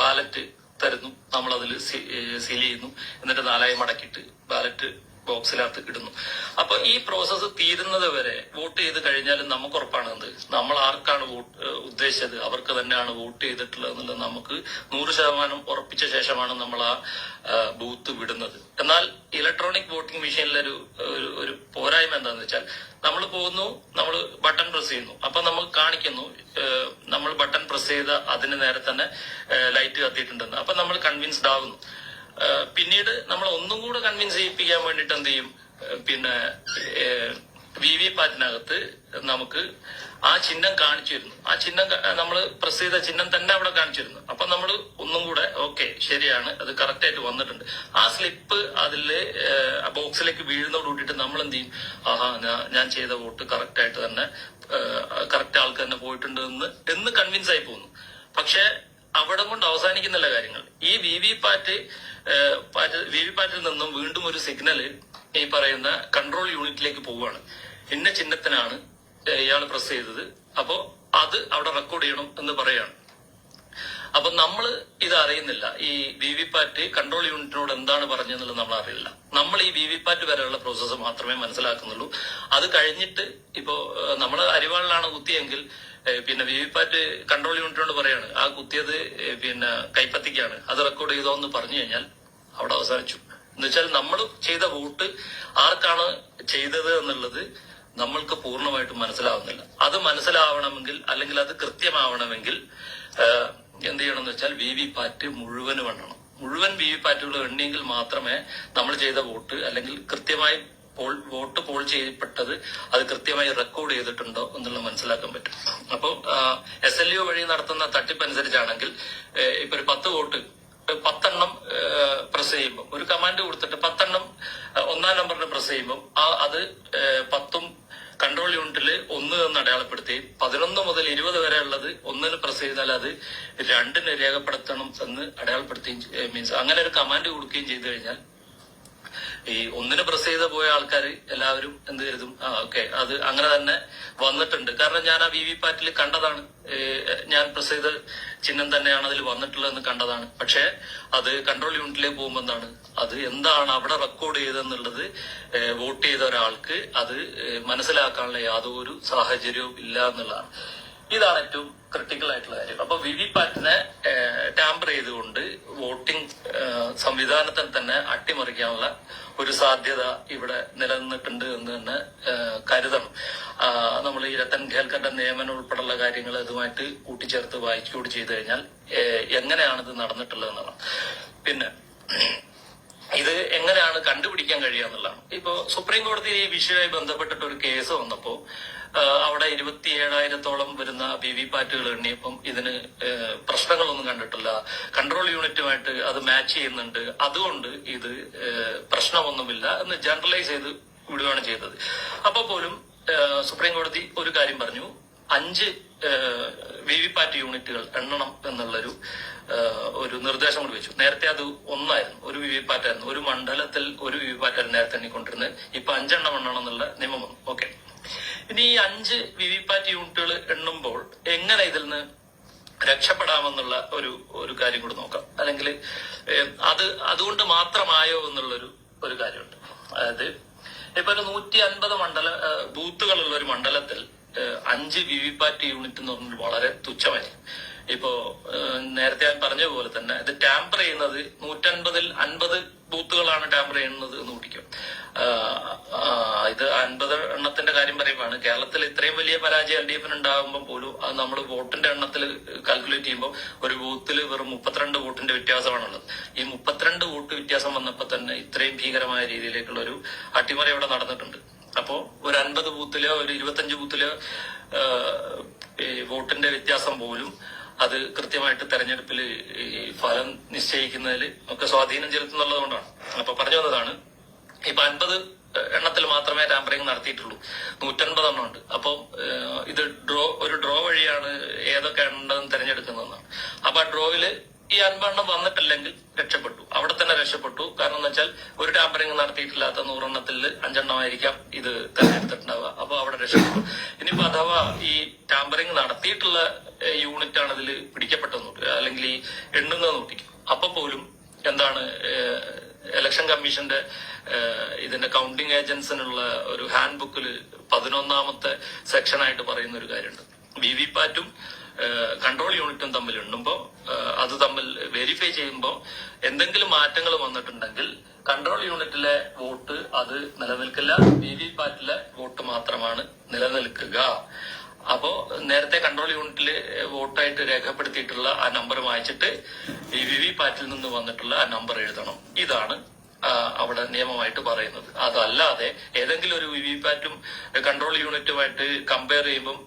ബാലറ്റ് തരുന്നു, നമ്മൾ അതിൽ സീൽ ചെയ്യുന്നു, എന്നിട്ട് 4 മടക്കിയിട്ട് ബാലറ്റ് ബോക്സിനകത്ത് ഇടുന്നു. അപ്പൊ ഈ പ്രോസസ്സ് തീരുന്നത് വരെ വോട്ട് ചെയ്ത് കഴിഞ്ഞാലും നമുക്ക് ഉറപ്പാണ് എന്ത്, നമ്മൾ ആർക്കാണ് ഉദ്ദേശിച്ചത് അവർക്ക് തന്നെയാണ് വോട്ട് ചെയ്തിട്ടുള്ളത് എന്നുള്ളത് നമുക്ക് 100% ഉറപ്പിച്ച ശേഷമാണ് നമ്മൾ ആ ബൂത്ത് വിടുന്നത്. എന്നാൽ ഇലക്ട്രോണിക് വോട്ടിംഗ് മെഷീനിലൊരു ഒരു പോരായ്മ എന്താന്ന് വെച്ചാൽ നമ്മൾ പോകുന്നു, നമ്മൾ ബട്ടൺ പ്രസ് ചെയ്യുന്നു, അപ്പൊ നമുക്ക് കാണിക്കുന്നു നമ്മൾ ബട്ടൺ പ്രസ് ചെയ്ത അതിന് നേരെ തന്നെ ലൈറ്റ് കത്തിയിട്ടുണ്ടെന്ന്. അപ്പൊ നമ്മൾ കൺവിൻസ്ഡ് ആകുന്നു. പിന്നീട് നമ്മൾ ഒന്നും കൂടെ കൺവിൻസ് ചെയ്യിപ്പിക്കാൻ വേണ്ടിട്ട് എന്ത് ചെയ്യും, പിന്നെ വിവിപാറ്റിനകത്ത് നമുക്ക് ആ ചിഹ്നം കാണിച്ചു തരുന്നു. ആ ചിഹ്നം നമ്മൾ പ്രസ് ചെയ്ത ചിഹ്നം തന്നെ അവിടെ കാണിച്ചിരുന്നു. അപ്പൊ നമ്മൾ ഒന്നും കൂടെ ഓക്കെ ശരിയാണ്, അത് കറക്റ്റ് ആയിട്ട് വന്നിട്ടുണ്ട്. ആ സ്ലിപ്പ് അതില് ബോക്സിലേക്ക് വീഴുന്നതോട് കൂട്ടിയിട്ട് നമ്മൾ എന്ത് ചെയ്യും, ആഹാ ഞാൻ ചെയ്ത വോട്ട് കറക്റ്റ് ആയിട്ട് തന്നെ കറക്റ്റ് ആൾക്ക് തന്നെ പോയിട്ടുണ്ട് എന്ന് കൺവിൻസ് ആയി പോകുന്നു. പക്ഷെ അവിടെ കൊണ്ട് അവസാനിക്കുന്നില്ല കാര്യങ്ങൾ. ഈ വിവിപാറ്റിൽ നിന്നും വീണ്ടും ഒരു സിഗ്നല് ഈ പറയുന്ന കൺട്രോൾ യൂണിറ്റിലേക്ക് പോവുകയാണ്. ഇന്ന ചിഹ്നത്തിനാണ് ഇയാൾ പ്രസ് ചെയ്തത്, അപ്പോ അത് അവിടെ റെക്കോർഡ് ചെയ്യണം എന്ന് പറയാണ്. അപ്പൊ നമ്മൾ ഇത് അറിയുന്നില്ല. ഈ വിവിപാറ്റ് കൺട്രോൾ യൂണിറ്റിനോട് എന്താണ് പറഞ്ഞതെന്നുള്ളത് നമ്മൾ അറിയില്ല. നമ്മൾ ഈ വിവിപാറ്റ് വരെയുള്ള പ്രോസസ്സ് മാത്രമേ മനസ്സിലാക്കുന്നുള്ളൂ. അത് കഴിഞ്ഞിട്ട് ഇപ്പോ നമ്മൾ അരിവാളിലാണ് കുത്തിയെങ്കിൽ പിന്നെ വിവിപാറ്റ് കൺട്രോൾ യൂണിറ്റിനോട് പറയാണ് ആ കുത്തിയത് പിന്നെ കൈപ്പത്തിക്കാണ്, അത് റെക്കോർഡ് ചെയ്തോ എന്ന് പറഞ്ഞു കഴിഞ്ഞാൽ അവിടെ അവസാനിച്ചു. എന്നുവെച്ചാൽ നമ്മൾ ചെയ്ത വോട്ട് ആർക്കാണ് ചെയ്തത് എന്നുള്ളത് നമ്മൾക്ക് പൂർണ്ണമായിട്ടും മനസ്സിലാവുന്നില്ല. അത് മനസ്സിലാവണമെങ്കിൽ അല്ലെങ്കിൽ അത് കൃത്യമാവണമെങ്കിൽ എന്ത് ചെയ്യണമെന്ന് വെച്ചാൽ വിവിപാറ്റ് മുഴുവനും എണ്ണണം. മുഴുവൻ വിവിപാറ്റുകൾ എണ്ണിയെങ്കിൽ മാത്രമേ നമ്മൾ ചെയ്ത വോട്ട് അല്ലെങ്കിൽ കൃത്യമായി വോട്ട് പോൾ ചെയ്യപ്പെട്ടത് അത് കൃത്യമായി റെക്കോർഡ് ചെയ്തിട്ടുണ്ടോ എന്നുള്ളത് മനസ്സിലാക്കാൻ പറ്റും. അപ്പോൾ SLU വഴി നടത്തുന്ന തട്ടിപ്പ് അനുസരിച്ചാണെങ്കിൽ ഇപ്പൊ ഒരു 10 വോട്ട് 10 എണ്ണം പ്രസ് ചെയ്യുമ്പോൾ ഒരു കമാൻഡ് കൊടുത്തിട്ട് 10 എണ്ണം 1-ാം നമ്പറിന് പ്രസ് ചെയ്യുമ്പോൾ അത് 10ഉം കൺട്രോൾ യൂണിറ്റിൽ 1 എന്ന് അടയാളപ്പെടുത്തി 11 മുതൽ 20 വരെ ഉള്ളത് 1-ന് പ്രസ് ചെയ്താൽ അത് 2-ന് രേഖപ്പെടുത്തണം എന്ന് അടയാളപ്പെടുത്തുകയും മീൻസ് അങ്ങനെ ഒരു കമാൻഡ് കൊടുക്കുകയും ചെയ്തു കഴിഞ്ഞാൽ ഈ 1-ന് പ്രസ് ചെയ്ത് പോയ ആൾക്കാർ എല്ലാവരും എന്ത് കരുതും, ഓക്കെ അത് അങ്ങനെ തന്നെ വന്നിട്ടുണ്ട്. കാരണം ഞാൻ ആ വിവിപാറ്റിൽ കണ്ടതാണ്, ഞാൻ പ്രസ് ചെയ്ത ചിഹ്നം തന്നെയാണ് അതിൽ വന്നിട്ടുള്ളതെന്ന് കണ്ടതാണ്. പക്ഷെ അത് കൺട്രോൾ യൂണിറ്റിലേക്ക് പോകുമ്പോൾ എന്താണ് അവിടെ റെക്കോർഡ് ചെയ്തെന്നുള്ളത് വോട്ട് ചെയ്ത ഒരാൾക്ക് അത് മനസ്സിലാക്കാനുള്ള യാതൊരു സാഹചര്യവും ഇല്ല എന്നുള്ളതാണ്. ഇതാണ് ഏറ്റവും ക്രിട്ടിക്കൽ ആയിട്ടുള്ള കാര്യം. അപ്പൊ വിവിപാറ്റിനെ ടാമ്പർ ചെയ്തുകൊണ്ട് വോട്ടിംഗ് സംവിധാനത്തിൽ തന്നെ അട്ടിമറിക്കാനുള്ള ഒരു സാധ്യത ഇവിടെ നിലനിന്നിട്ടുണ്ട് എന്ന് തന്നെ കരുതണം. നമ്മൾ ഈ രത്തൻ ഖേൽക്കറിന്റെ നിയമനം ഉൾപ്പെടെയുള്ള കാര്യങ്ങൾ ഇതുമായിട്ട് കൂട്ടിച്ചേർത്ത് വായിച്ചുകൂടി ചെയ്തു കഴിഞ്ഞാൽ എങ്ങനെയാണ് ഇത് നടന്നിട്ടുള്ളത് എന്നുള്ളതാണ്. പിന്നെ ഇത് എങ്ങനെയാണ് കണ്ടുപിടിക്കാൻ കഴിയുക എന്നുള്ളതാണ്. ഇപ്പോ സുപ്രീം കോടതി ഈ വിഷയവുമായി ബന്ധപ്പെട്ടിട്ട് ഒരു കേസ് വന്നപ്പോ അവിടെ 27,000-ഓളം വരുന്ന വിവിപാറ്റുകൾ എണ്ണിയപ്പം ഇതിന് പ്രശ്നങ്ങളൊന്നും കണ്ടിട്ടില്ല. കൺട്രോൾ യൂണിറ്റുമായിട്ട് അത് മാച്ച് ചെയ്യുന്നുണ്ട്, അതുകൊണ്ട് ഇത് പ്രശ്നമൊന്നുമില്ല എന്ന് ജനറലൈസ് ചെയ്ത് വിടുകയാണ് ചെയ്തത്. അപ്പൊ പോലും സുപ്രീം കോടതി ഒരു കാര്യം പറഞ്ഞു, 5 വിവിപാറ്റ് യൂണിറ്റുകൾ എണ്ണണം എന്നുള്ളൊരു ഒരു നിർദ്ദേശം കൂടി വെച്ചു. നേരത്തെ അത് ഒന്നായിരുന്നു, ഒരു വിവിപാറ്റായിരുന്നു, ഒരു മണ്ഡലത്തിൽ ഒരു വിവിപാറ്റായിരുന്നു നേരത്തെ എണ്ണിക്കൊണ്ടിരുന്നത്. ഇപ്പൊ 5 എണ്ണം എണ്ണണം എന്നുള്ള നിയമം വന്നു. ഓക്കെ, ഇനി ഈ 5 വിവിപാറ്റ് യൂണിറ്റുകൾ എണ്ണുമ്പോൾ എങ്ങനെ ഇതിൽ നിന്ന് രക്ഷപ്പെടാമെന്നുള്ള ഒരു കാര്യം കൂടി നോക്കാം. അല്ലെങ്കിൽ അതുകൊണ്ട് മാത്രമായോ എന്നുള്ളൊരു കാര്യമുണ്ട്. അതായത് ഇപ്പൊ ഒരു 150 ബൂത്തുകളുള്ള ഒരു മണ്ഡലത്തിൽ 5 വിവിപാറ്റ് യൂണിറ്റ് എന്ന് പറഞ്ഞാൽ വളരെ തുച്ഛമായിരിക്കും. ഇപ്പോ നേരത്തെ ഞാൻ പറഞ്ഞ പോലെ തന്നെ ഇത് ടാമ്പർ ചെയ്യുന്നത് 150-ൽ 50 ബൂത്തുകളാണ് ടാമ്പർ ചെയ്യുന്നത് എന്ന് കൂട്ടിക്കും. ഇത് 50 എണ്ണത്തിന്റെ കാര്യം പറയുമ്പോഴാണ് കേരളത്തിൽ ഇത്രയും വലിയ പരാജയം LDF ഉണ്ടാകുമ്പോൾ പോലും അത് നമ്മൾ വോട്ടിന്റെ എണ്ണത്തിൽ കാൽക്കുലേറ്റ് ചെയ്യുമ്പോൾ ഒരു ബൂത്തിൽ വെറും 32 വോട്ടിന്റെ വ്യത്യാസമാണുള്ളത്. ഈ 32 വോട്ട് വ്യത്യാസം വന്നപ്പോൾ തന്നെ ഇത്രയും ഭീകരമായ രീതിയിലേക്കുള്ള ഒരു അട്ടിമറി അവിടെ നടന്നിട്ടുണ്ട്. അപ്പോ ഒരു 50 ബൂത്തിലോ ഒരു 25 ബൂത്തിലോ വോട്ടിന്റെ വ്യത്യാസം പോലും അത് കൃത്യമായിട്ട് തെരഞ്ഞെടുപ്പിൽ ഫലം നിശ്ചയിക്കുന്നതിൽ ഒക്കെ സ്വാധീനം ചെലുത്തുന്നുള്ളത് കൊണ്ടാണ്. അപ്പൊ പറഞ്ഞു വന്നതാണ്, ഇപ്പൊ 50 എണ്ണത്തിൽ മാത്രമേ ടാമ്പറിംഗ് നടത്തിയിട്ടുള്ളൂ, 150 എണ്ണം ഉണ്ട്. അപ്പൊ ഇത് ഒരു ഡ്രോ വഴിയാണ് ഏതൊക്കെ എണ്ണം തെരഞ്ഞെടുക്കുന്നതെന്നാണ്. അപ്പൊ ആ ഡ്രോയില് ഈ 50 എണ്ണം വന്നിട്ടില്ലെങ്കിൽ രക്ഷപ്പെട്ടു, അവിടെ തന്നെ രക്ഷപ്പെട്ടു. കാരണം എന്ന് വെച്ചാൽ ഒരു ടാമ്പറിംഗ് നടത്തിയിട്ടില്ലാത്ത 100 എണ്ണത്തിൽ 5 എണ്ണമായിരിക്കാം ഇത് തെരഞ്ഞെടുത്തിട്ടുണ്ടാവുക. അപ്പൊ അവിടെ രക്ഷപ്പെട്ടു. ഇനിയിപ്പോ അഥവാ ഈ ടാമ്പറിംഗ് നടത്തിയിട്ടുള്ള യൂണിറ്റ് ആണ് ഇതിൽ പിടിക്കപ്പെട്ടെന്ന് അല്ലെങ്കിൽ ഈ എണ്ണുന്നത് നോട്ടിക്കും. അപ്പൊ പോലും എന്താണ് ഇലക്ഷൻ കമ്മീഷന്റെ ഇതിന്റെ കൗണ്ടിംഗ് ഏജൻസിനുള്ള ഒരു ഹാൻഡ് ബുക്കിൽ 11ാമത്തെ സെക്ഷനായിട്ട് പറയുന്ന ഒരു കാര്യമുണ്ട്. വിവിപാറ്റും കൺട്രോൾ യൂണിറ്റും തമ്മിൽ എണ്ണുമ്പോൾ അത് തമ്മിൽ വെരിഫൈ ചെയ്യുമ്പോൾ എന്തെങ്കിലും മാറ്റങ്ങൾ വന്നിട്ടുണ്ടെങ്കിൽ കൺട്രോൾ യൂണിറ്റിലെ വോട്ട് അത് നിലനിൽക്കില്ല, വിവിപാറ്റിലെ വോട്ട് മാത്രമാണ് നിലനിൽക്കുക. അപ്പോ നേരത്തെ കൺട്രോൾ യൂണിറ്റിൽ വോട്ടായിട്ട് രേഖപ്പെടുത്തിയിട്ടുള്ള ആ നമ്പർ വായിച്ചിട്ട് ഈ വിവിപാറ്റിൽ നിന്ന് വന്നിട്ടുള്ള ആ നമ്പർ എഴുതണം. ഇതാണ് അവിടെ നിയമമായിട്ട് പറയുന്നത്. അതല്ലാതെ ഏതെങ്കിലും ഒരു വിവിപാറ്റും കൺട്രോൾ യൂണിറ്റുമായിട്ട് കമ്പയർ ചെയ്യുമ്പോൾ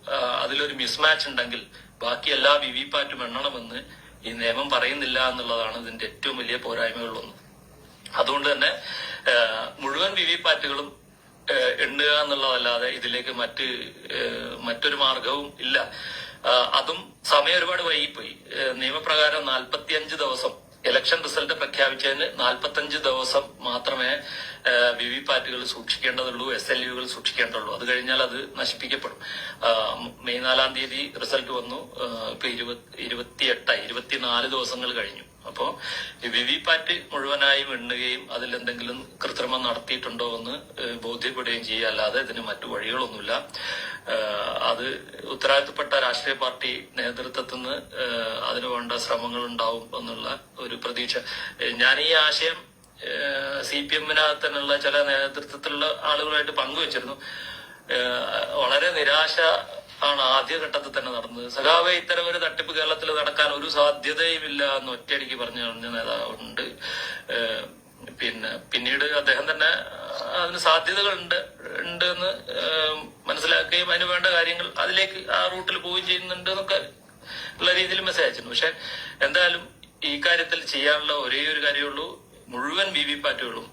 അതിലൊരു മിസ്മാച്ച് ഉണ്ടെങ്കിൽ ബാക്കി എല്ലാ വിവിപാറ്റും എണ്ണണമെന്ന് ഈ നിയമം പറയുന്നില്ല എന്നുള്ളതാണ് ഇതിന്റെ ഏറ്റവും വലിയ പോരായ്മകളിലൊന്ന്. അതുകൊണ്ട് തന്നെ മുഴുവൻ വിവിപാറ്റുകളും എണ്ണുക എന്നുള്ളതല്ലാതെ ഇതിലേക്ക് മറ്റൊരു മാർഗവും ഇല്ല. അതും സമയം ഒരുപാട് വൈകിപ്പോയി. നിയമപ്രകാരം 45 ദിവസം ഇലക്ഷൻ റിസൾട്ട് പ്രഖ്യാപിച്ചതിന് 45 ദിവസം മാത്രമേ വിവിപാറ്റുകൾ സൂക്ഷിക്കേണ്ടതുള്ളൂ, SLUകൾ സൂക്ഷിക്കേണ്ടതുള്ളൂ. അത് കഴിഞ്ഞാൽ അത് നശിപ്പിക്കപ്പെടും. മെയ് 4-ാം തീയതി റിസൾട്ട് വന്നു. ഇപ്പൊ 24 ദിവസങ്ങൾ കഴിഞ്ഞു. അപ്പോ വിവിപാറ്റ് മുഴുവനായും എണ്ണുകയും അതിൽ എന്തെങ്കിലും കൃത്രിമം നടത്തിയിട്ടുണ്ടോ എന്ന് ബോധ്യപ്പെടുകയും ചെയ്യുക, അല്ലാതെ ഇതിന് മറ്റു വഴികളൊന്നുമില്ല. അത് ഉത്തരവാദിത്തപ്പെട്ട രാഷ്ട്രീയ പാർട്ടി നേതൃത്വത്തിൽ നിന്ന് അതിനു വേണ്ട ശ്രമങ്ങൾ ഉണ്ടാവും എന്നുള്ള ഒരു പ്രതീക്ഷ. ഞാൻ ഈ ആശയം CPM-നകത്ത് തന്നെയുള്ള ചില നേതൃത്വത്തിലുള്ള ആളുകളുമായിട്ട് പങ്കുവച്ചിരുന്നു. വളരെ നിരാശ ആണ് ആദ്യഘട്ടത്തിൽ തന്നെ നടന്നത്. സഖാവെ, ഇത്തരം ഒരു തട്ടിപ്പ് കേരളത്തിൽ നടക്കാൻ ഒരു സാധ്യതയുമില്ല എന്ന് ഒറ്റയടിക്ക് പറഞ്ഞു പറഞ്ഞ നേതാവുണ്ട്. പിന്നീട് അദ്ദേഹം തന്നെ അതിന് സാധ്യതകൾ ഉണ്ട് എന്ന് മനസ്സിലാക്കുകയും അതിന് വേണ്ട കാര്യങ്ങൾ അതിലേക്ക് ആ റൂട്ടിൽ പോവുകയും ചെയ്യുന്നുണ്ട് എന്നൊക്കെ ഉള്ള രീതിയിൽ മെസ്സേജ് അയച്ചിരുന്നു. പക്ഷെ എന്തായാലും ഈ കാര്യത്തിൽ ചെയ്യാനുള്ള ഒരേ ഒരു കാര്യമുള്ളൂ, മുഴുവൻ വിവിപാറ്റുകളും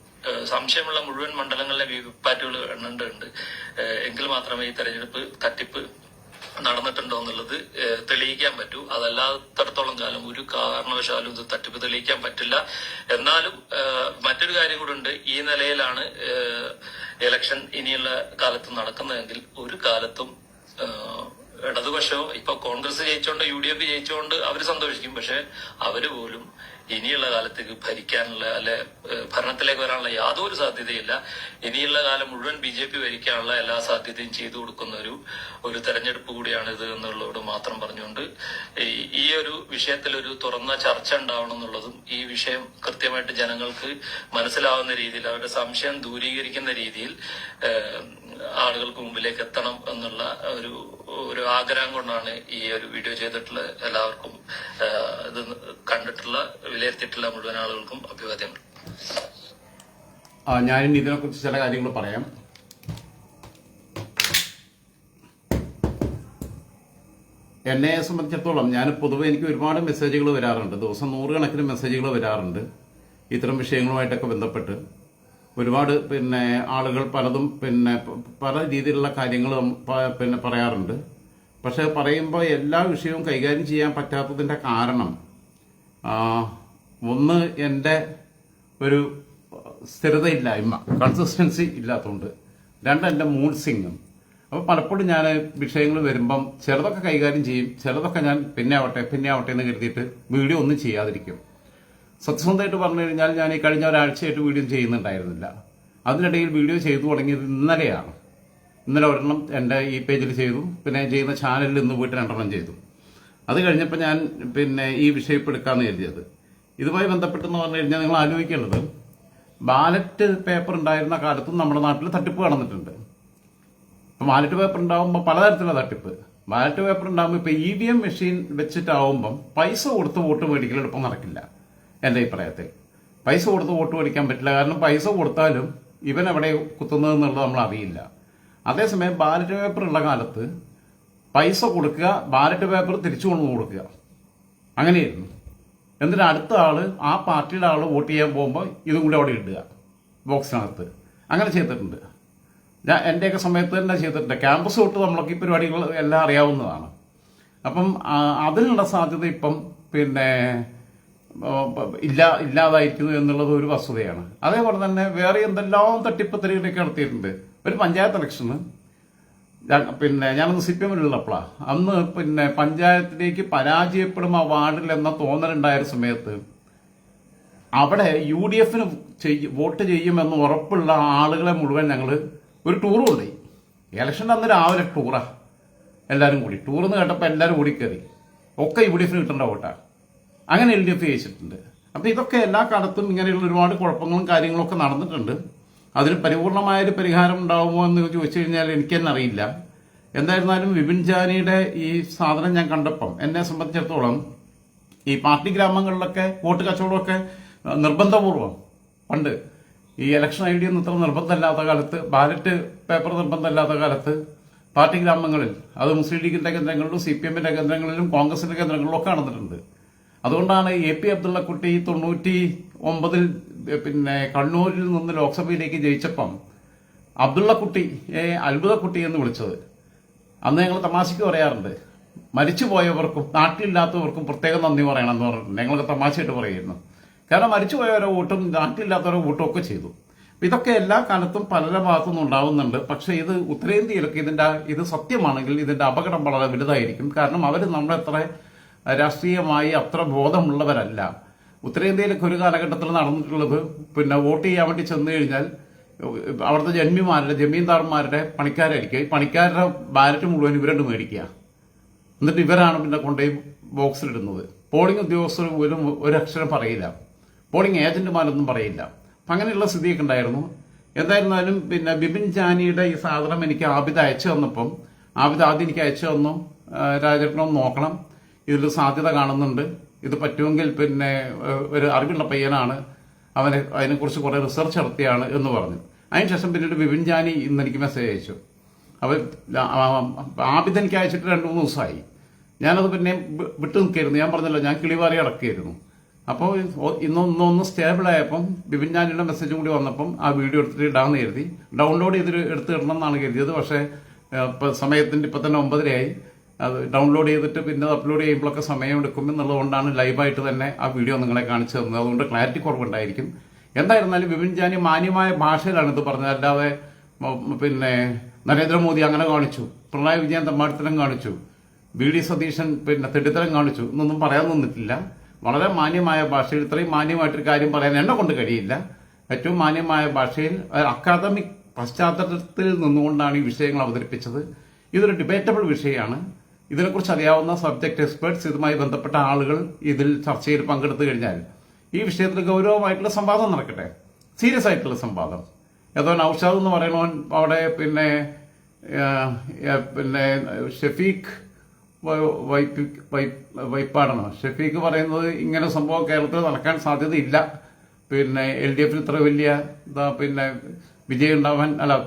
സംശയമുള്ള മുഴുവൻ മണ്ഡലങ്ങളിലെ വിവിപാറ്റുകൾ എണ്ണേണ്ടതുണ്ട്. എങ്കിൽ മാത്രമേ ഈ തെരഞ്ഞെടുപ്പ് തട്ടിപ്പ് നടന്നിട്ടുണ്ടോ എന്നുള്ളത് തെളിയിക്കാൻ പറ്റൂ. അതല്ലാത്തടത്തോളം കാലം ഒരു കാരണവശാലും ഇത് തട്ടിപ്പ് തെളിയിക്കാൻ പറ്റില്ല. എന്നാലും മറ്റൊരു കാര്യം കൂടെ ഉണ്ട്. ഈ നിലയിലാണ് ഇലക്ഷൻ ഇനിയുള്ള കാലത്ത് നടക്കുന്നതെങ്കിൽ ഒരു കാലത്തും ഇടതുപക്ഷമോ ഇപ്പൊ കോൺഗ്രസ് ജയിച്ചോണ്ട് UDF ജയിച്ചോണ്ട് അവര് സന്തോഷിക്കും. പക്ഷെ അവര് പോലും ഇനിയുള്ള കാലത്തേക്ക് ഭരിക്കാനുള്ള ഭരണത്തിലേക്ക് വരാനുള്ള യാതൊരു സാധ്യതയില്ല. ഇനിയുള്ള കാലം മുഴുവൻ BJP ഭരിക്കാനുള്ള എല്ലാ സാധ്യതയും ചെയ്തു കൊടുക്കുന്ന ഒരു തെരഞ്ഞെടുപ്പ് കൂടിയാണ് ഇത് എന്നുള്ളതോട് മാത്രം പറഞ്ഞുകൊണ്ട് ഈ ഒരു വിഷയത്തിൽ ഒരു തുറന്ന ചർച്ച ഉണ്ടാവണം എന്നുള്ളതും ഈ വിഷയം കൃത്യമായിട്ട് ജനങ്ങൾക്ക് മനസ്സിലാവുന്ന രീതിയിൽ അവരുടെ സംശയം ദൂരീകരിക്കുന്ന രീതിയിൽ ആളുകൾക്ക് മുമ്പിലേക്ക് എത്തണം എന്നുള്ള ഒരു ആഗ്രഹം കൊണ്ടാണ് ഈ ഒരു വീഡിയോ ചെയ്തിട്ടുള്ള എല്ലാവർക്കും ഇത് കണ്ടിട്ടുള്ള വിലയിരുത്തിയിട്ടുള്ള മുഴുവൻ ആളുകൾക്കും അഭിവാദ്യങ്ങൾ. ഞാനിനി ഇതിനെക്കുറിച്ച് ചില കാര്യങ്ങൾ പറയാം. എന്നെ സംബന്ധിച്ചിടത്തോളം ഞാൻ പൊതുവെ എനിക്ക് ഒരുപാട് മെസ്സേജുകൾ വരാറുണ്ട്. ദിവസം 100 കണക്കിന് മെസ്സേജുകൾ വരാറുണ്ട് ഇത്തരം വിഷയങ്ങളുമായിട്ടൊക്കെ ബന്ധപ്പെട്ട്. ഒരുപാട് ആളുകൾ പലതും പല രീതിയിലുള്ള കാര്യങ്ങൾ പറയാറുണ്ട്. പക്ഷെ പറയുമ്പോൾ എല്ലാ വിഷയവും കൈകാര്യം ചെയ്യാൻ പറ്റാത്തതിൻ്റെ കാരണം ഒന്ന് എൻ്റെ ഒരു സ്ഥിരതയില്ലായ്മ, കൺസിസ്റ്റൻസി ഇല്ലാത്തതുകൊണ്ട്. രണ്ട്, എൻ്റെ മൂഡ് സ്വിങ്ങും. അപ്പോൾ പലപ്പോഴും ഞാൻ വിഷയങ്ങൾ വരുമ്പം ചിലതൊക്കെ കൈകാര്യം ചെയ്യും, ചിലതൊക്കെ ഞാൻ പിന്നെ ആവട്ടെ എന്ന് കരുതിയിട്ട് വീഡിയോ ഒന്നും ചെയ്യാതിരിക്കും. സത്യസന്ധമായിട്ട് പറഞ്ഞു കഴിഞ്ഞാൽ ഞാൻ ഈ കഴിഞ്ഞ ഒരാഴ്ചയായിട്ട് വീഡിയോ ചെയ്യുന്നുണ്ടായിരുന്നില്ല. അതിനിടയിൽ വീഡിയോ ചെയ്തു തുടങ്ങിയത് ഇന്നലെയാണ്. ഇന്നലെ ഒരെണ്ണം എൻ്റെ ഈ പേജിൽ ചെയ്തു, പിന്നെ ചെയ്യുന്ന ചാനലിൽ ഇന്ന് പോയിട്ട് 2 ചെയ്തു. അത് കഴിഞ്ഞപ്പോൾ ഞാൻ പിന്നെ ഈ വിഷയം ഇപ്പോൾ എടുക്കാമെന്ന് കരുതിയത്. ഇതുമായി ബന്ധപ്പെട്ടെന്ന് പറഞ്ഞു കഴിഞ്ഞാൽ നിങ്ങൾ ആലോചിക്കേണ്ടത്, ബാലറ്റ് പേപ്പർ ഉണ്ടായിരുന്ന കാലത്തും നമ്മുടെ നാട്ടിൽ തട്ടിപ്പ് നടന്നിട്ടുണ്ട്. ഇപ്പം ബാലറ്റ് പേപ്പർ ഉണ്ടാകുമ്പോൾ പലതരത്തിലുള്ള തട്ടിപ്പ്. ബാലറ്റ് പേപ്പർ ഉണ്ടാകുമ്പോൾ ഇപ്പോൾ EVM മെഷീൻ വെച്ചിട്ടാവുമ്പം പൈസ കൊടുത്ത് വോട്ട് മേടിക്കൽ എളുപ്പം നടക്കില്ല. എൻ്റെ അഭിപ്രായത്തിൽ പൈസ കൊടുത്ത് വോട്ട് മേടിക്കാൻ പറ്റില്ല. കാരണം പൈസ കൊടുത്താലും ഇവൻ എവിടെ കുത്തുന്നതെന്നുള്ളത് നമ്മൾ അറിയില്ല. അതേസമയം ബാലറ്റ് പേപ്പർ ഉള്ള കാലത്ത് പൈസ കൊടുക്കുക, ബാലറ്റ് പേപ്പർ തിരിച്ചു കൊണ്ടു കൊടുക്കുക, അങ്ങനെയായിരുന്നു. എന്നിട്ട് അടുത്ത ആള്, ആ പാർട്ടിയുടെ ആള് വോട്ട് ചെയ്യാൻ പോകുമ്പോൾ ഇതും കൂടി അവിടെ ഇടുക ബോക്സിനകത്ത്. അങ്ങനെ ചെയ്തിട്ടുണ്ട്. ഞാൻ എൻ്റെയൊക്കെ സമയത്ത് തന്നെ ചെയ്തിട്ടുണ്ട്. ക്യാമ്പസ് തൊട്ട് നമ്മളൊക്കെ ഈ പരിപാടികൾ എല്ലാം അറിയാവുന്നതാണ്. അപ്പം അതിനുള്ള സാധ്യത ഇപ്പം പിന്നെ ഇല്ലാതായിരിക്കുന്നു എന്നുള്ളത് ഒരു വസ്തുതയാണ്. അതേപോലെ തന്നെ വേറെ എന്തെല്ലാം തട്ടിപ്പത്തരികളൊക്കെ നടത്തിയിട്ടുണ്ട്. ഒരു പഞ്ചായത്ത് ഇലക്ഷന് പിന്നെ ഞാനന്ന് CPM-ലുള്ളപ്പോഴാണ്. അന്ന് പിന്നെ പഞ്ചായത്തിലേക്ക് പരാജയപ്പെടും ആ വാർഡിൽ എന്ന തോന്നലുണ്ടായ സമയത്ത് അവിടെ UDF-ന് വോട്ട് ചെയ്യുമെന്ന് ഉറപ്പുള്ള ആളുകളെ മുഴുവൻ ഞങ്ങൾ ഒരു ടൂർ കൊണ്ടുപോയി. ഇലക്ഷൻ്റെ അന്ന് രാവിലെ ടൂറാ, എല്ലാവരും കൂടി. ടൂറെന്ന് കേട്ടപ്പോൾ എല്ലാവരും ഓടിക്കയറി. ഒക്കെ UDF-ന് കിട്ടേണ്ട വോട്ടാണ്. അങ്ങനെ LDF ജയിച്ചിട്ടുണ്ട്. അപ്പോൾ ഇതൊക്കെ എല്ലാ കാലത്തും ഇങ്ങനെയുള്ള ഒരുപാട് കുഴപ്പങ്ങളും കാര്യങ്ങളൊക്കെ നടന്നിട്ടുണ്ട്. അതിന് പരിപൂർണമായൊരു പരിഹാരം ഉണ്ടാവുമോ എന്ന് ചോദിച്ചു കഴിഞ്ഞാൽ എനിക്ക് തന്നെ അറിയില്ല. എന്തായിരുന്നാലും വിപിൻ ജാനിയുടെ ഈ സാധനം ഞാൻ കണ്ടപ്പം എന്നെ സംബന്ധിച്ചിടത്തോളം ഈ പാർട്ടി ഗ്രാമങ്ങളിലൊക്കെ വോട്ട് കച്ചവടമൊക്കെ നിർബന്ധപൂർവ്വം പണ്ട് ഈ ഇലക്ഷൻ ID ഒന്നും ഇത്ര നിർബന്ധമില്ലാത്ത കാലത്ത്, ബാലറ്റ് പേപ്പർ നിർബന്ധമില്ലാത്ത കാലത്ത് പാർട്ടി ഗ്രാമങ്ങളിൽ, അത് മുസ്ലിം ലീഗിന്റെ കേന്ദ്രങ്ങളിലും CPM-ന്റെ കേന്ദ്രങ്ങളിലും കോൺഗ്രസിന്റെ കേന്ദ്രങ്ങളിലും ഒക്കെ നടന്നിട്ടുണ്ട്. അതുകൊണ്ടാണ് AP അബ്ദുള്ളക്കുട്ടി 99-ൽ പിന്നെ കണ്ണൂരിൽ നിന്ന് ലോക്സഭയിലേക്ക് ജയിച്ചപ്പം അബ്ദുള്ളക്കുട്ടിയെ അത്ഭുതക്കുട്ടി എന്ന് വിളിച്ചത്. അന്ന് ഞങ്ങൾ തമാശയ്ക്ക് പറയാറുണ്ട്, മരിച്ചുപോയവർക്കും നാട്ടിലില്ലാത്തവർക്കും പ്രത്യേകം നന്ദി പറയണമെന്ന് പറഞ്ഞിട്ടുണ്ട്. ഞങ്ങളൊക്കെ തമാശയായിട്ട് പറയുന്നു. കാരണം മരിച്ചുപോയവരോ വോട്ടും നാട്ടിലില്ലാത്തവരോ വോട്ടും ഒക്കെ ചെയ്തു. ഇതൊക്കെ എല്ലാ കാലത്തും പലരുടെ ഭാഗത്തുനിന്നും ഉണ്ടാവുന്നുണ്ട്. പക്ഷെ ഇത് ഉത്തരേന്ത്യയിലൊക്കെ ഇത് സത്യമാണെങ്കിൽ ഇതിന്റെ അപകടം വളരെ വലുതായിരിക്കും. കാരണം അവർ നമ്മളെത്ര രാഷ്ട്രീയമായി അത്ര ബോധമുള്ളവരല്ല. ഉത്തരേന്ത്യയിലൊക്കെ ഒരു കാലഘട്ടത്തിൽ നടന്നിട്ടുള്ളത്, പിന്നെ വോട്ട് ചെയ്യാൻ വേണ്ടി ചെന്ന് കഴിഞ്ഞാൽ അവിടുത്തെ ജമീന്ദാർമാരുടെ പണിക്കാരായിരിക്കും. ഈ പണിക്കാരുടെ ബാലറ്റ് മുഴുവൻ ഇവരോട് മേടിക്കുക. എന്നിട്ട് ഇവരാണ് പിന്നെ കൊണ്ടുപോയി ബോക്സിലിടുന്നത്. പോളിംഗ് ഉദ്യോഗസ്ഥർ പോലും ഒരക്ഷരം പറയില്ല, പോളിംഗ് ഏജന്റുമാരൊന്നും പറയില്ല. അപ്പം അങ്ങനെയുള്ള സ്ഥിതിയൊക്കെ ഉണ്ടായിരുന്നു. എന്തായിരുന്നാലും പിന്നെ ബിപിൻ ജാനിയുടെ ഈ സാധനം എനിക്ക് ആബിദ് അയച്ചു തന്നപ്പം ആബിദ് ആദ്യം എനിക്ക് അയച്ചു തന്നു, രാജേട്ടനൊന്ന് നോക്കണം, ഇതിൽ സാധ്യത കാണുന്നുണ്ട്, ഇത് പറ്റുമെങ്കിൽ പിന്നെ ഒരു അറിവുള്ള പയ്യനാണ്, അതിനെക്കുറിച്ച് കുറേ റിസർച്ച് നടത്തിയാണ് എന്ന് പറഞ്ഞു. അതിനുശേഷം പിന്നീട് ബിപിൻ ജാനി ഇന്ന് എനിക്ക് മെസ്സേജ് അയച്ചു. അവർ ആബിദ് എനിക്ക് അയച്ചിട്ട് 2-3 ദിവസമായി. ഞാനത് പിന്നെ വിട്ടു നിൽക്കായിരുന്നു. ഞാൻ പറഞ്ഞല്ലോ, ഞാൻ കിളിവാറി അടക്കുകയായിരുന്നു. അപ്പോൾ ഇന്നൊന്ന് സ്റ്റേബിൾ ആയപ്പം ബിപിൻ ജാനിയുടെ മെസ്സേജും കൂടി വന്നപ്പം ആ വീഡിയോ എടുത്തിട്ട് ഇടാമെന്ന് കരുതി. ഡൗൺലോഡ് ചെയ്തിട്ട് ഇടണം എന്നാണ് കരുതിയത്. പക്ഷേ സമയത്തിൻ്റെ ഇപ്പം തന്നെ 9:30 അത് ഡൗൺലോഡ് ചെയ്തിട്ട് പിന്നെ അപ്ലോഡ് ചെയ്യുമ്പോഴൊക്കെ സമയം എടുക്കും എന്നുള്ളതുകൊണ്ടാണ് ലൈവായിട്ട് തന്നെ ആ വീഡിയോ നിങ്ങളെ കാണിച്ചു തന്നത്. അതുകൊണ്ട് ക്ലാരിറ്റി കുറവുണ്ടായിരിക്കും. എന്തായിരുന്നാലും ബിപിൻ ജാനി മാന്യമായ ഭാഷയിലാണ് ഇത് പറഞ്ഞത്. അല്ലാതെ പിന്നെ നരേന്ദ്രമോദി അങ്ങനെ കാണിച്ചു, പിണറായി വിജയൻ തമ്മാടിത്തരം കാണിച്ചു, BD സതീശൻ പിന്നെ തെണ്ടിത്തരം കാണിച്ചു എന്നൊന്നും പറയാൻ നിന്നിട്ടില്ല. വളരെ മാന്യമായ ഭാഷയിൽ, ഇത്രയും മാന്യമായിട്ടൊരു കാര്യം പറയാൻ എന്നെ കൊണ്ട് കഴിയില്ല. ഏറ്റവും മാന്യമായ ഭാഷയിൽ അക്കാദമിക് പശ്ചാത്തലത്തിൽ നിന്നുകൊണ്ടാണ് ഈ വിഷയങ്ങൾ അവതരിപ്പിച്ചത്. ഇതൊരു ഡിബേറ്റബിൾ വിഷയമാണ്. ഇതിനെക്കുറിച്ച് അറിയാവുന്ന സബ്ജക്ട് എക്സ്പേർട്സ്, ഇതുമായി ബന്ധപ്പെട്ട ആളുകൾ ഇതിൽ ചർച്ചയിൽ പങ്കെടുത്തു കഴിഞ്ഞാൽ ഈ വിഷയത്തിൽ ഗൗരവമായിട്ടുള്ള സംവാദം നടക്കട്ടെ, സീരിയസ് ആയിട്ടുള്ള സംവാദം. ഏതോ നൗഷാദ് എന്ന് പറയണവൻ അവിടെ പിന്നെ ഷെഫീഖ് വൈപ്പാടണോ, ഷെഫീഖ് പറയുന്നത് ഇങ്ങനെ സംഭവം കേരളത്തിൽ നടക്കാൻ സാധ്യതയില്ല, പിന്നെ LDF-ന് ഇത്ര വലിയ പിന്നെ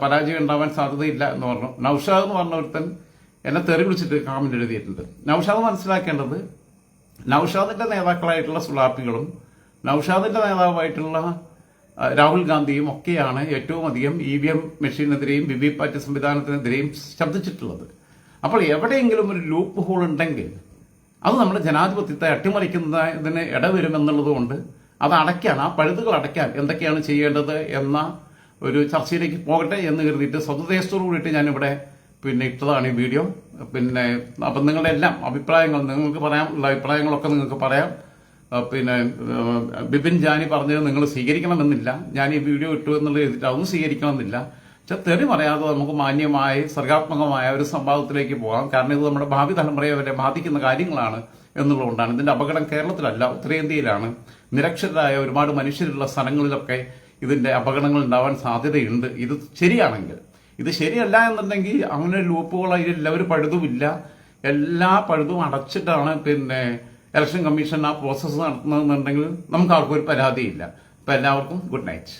പരാജയം ഉണ്ടാവാൻ സാധ്യതയില്ല എന്ന് പറഞ്ഞു. നൗഷാദ് എന്ന് പറഞ്ഞ ഒരുത്തൻ എന്നെ തെറി വിളിച്ചിട്ട് കമന്റ് എഴുതിയിട്ടുണ്ട്. നൗഷാദ് മനസ്സിലാക്കേണ്ടത്, നൗഷാദിന്റെ നേതാക്കളായിട്ടുള്ള സുളാപ്പികളും നൗഷാദിന്റെ നേതാവായിട്ടുള്ള രാഹുൽ ഗാന്ധിയും ഒക്കെയാണ് ഏറ്റവും അധികം EVM മെഷീനെതിരെയും VVPAT സംവിധാനത്തിനെതിരെയും ശബ്ദിച്ചിട്ടുള്ളത്. അപ്പോൾ എവിടെയെങ്കിലും ഒരു ലൂപ്പ് ഹോൾ ഉണ്ടെങ്കിൽ അത് നമ്മുടെ ജനാധിപത്യത്തെ അട്ടിമറിക്കുന്നതിന് ഇടവരുമെന്നുള്ളത് കൊണ്ട് അത് അടയ്ക്കാൻ, ആ പഴുതുകൾ അടയ്ക്കാൻ എന്തൊക്കെയാണ് ചെയ്യേണ്ടത് എന്ന ഒരു ചർച്ചയിലേക്ക് പോകട്ടെ എന്ന് കരുതിയിട്ട് സ്വതദേശത്തോടു കൂടിയിട്ട് ഞാനിവിടെ ഇട്ടതാണ് ഈ വീഡിയോ. അപ്പം നിങ്ങളുടെ എല്ലാം അഭിപ്രായങ്ങൾ, നിങ്ങൾക്ക് പറയാനുള്ള അഭിപ്രായങ്ങളൊക്കെ നിങ്ങൾക്ക് പറയാം. ബിപിൻ ജാനി പറഞ്ഞത് നിങ്ങൾ സ്വീകരിക്കണമെന്നില്ല, ഞാൻ ഈ വീഡിയോ ഇട്ടു എന്നുള്ളത് എഴുതിയിട്ട് അതൊന്നും സ്വീകരിക്കണമെന്നില്ല. പക്ഷെ തെറി പറയാതെ നമുക്ക് മാന്യമായി സർഗാത്മകമായ ഒരു സംവാദത്തിലേക്ക് പോകാം. കാരണം ഇത് നമ്മുടെ ഭാവി തലമുറയെ വരെ ബാധിക്കുന്ന കാര്യങ്ങളാണ് എന്നുള്ളതുകൊണ്ടാണ്. ഇതിന്റെ അപകടം കേരളത്തിലല്ല, ഉത്തരേന്ത്യയിലാണ്. നിരക്ഷരരായ ഒരുപാട് മനുഷ്യരുള്ള സ്ഥലങ്ങളിലൊക്കെ ഇതിന്റെ അപകടങ്ങൾ ഉണ്ടാവാൻ സാധ്യതയുണ്ട്. ഇത് ശരിയാണെങ്കിൽ. ഇത് ശരിയല്ല എന്നുണ്ടെങ്കിൽ അങ്ങനെ ലൂപ്പുകൾ അതിലെല്ലാവരും പഴുതുമില്ല, എല്ലാ പഴുതും അടച്ചിട്ടാണ് ഇലക്ഷൻ കമ്മീഷൻ ആ പ്രോസസ്സ് നടത്തുന്നതെന്നുണ്ടെങ്കിൽ നമുക്ക് ആർക്കും ഒരു പരാതിയില്ല. അപ്പൊ എല്ലാവർക്കും ഗുഡ് നൈറ്റ്.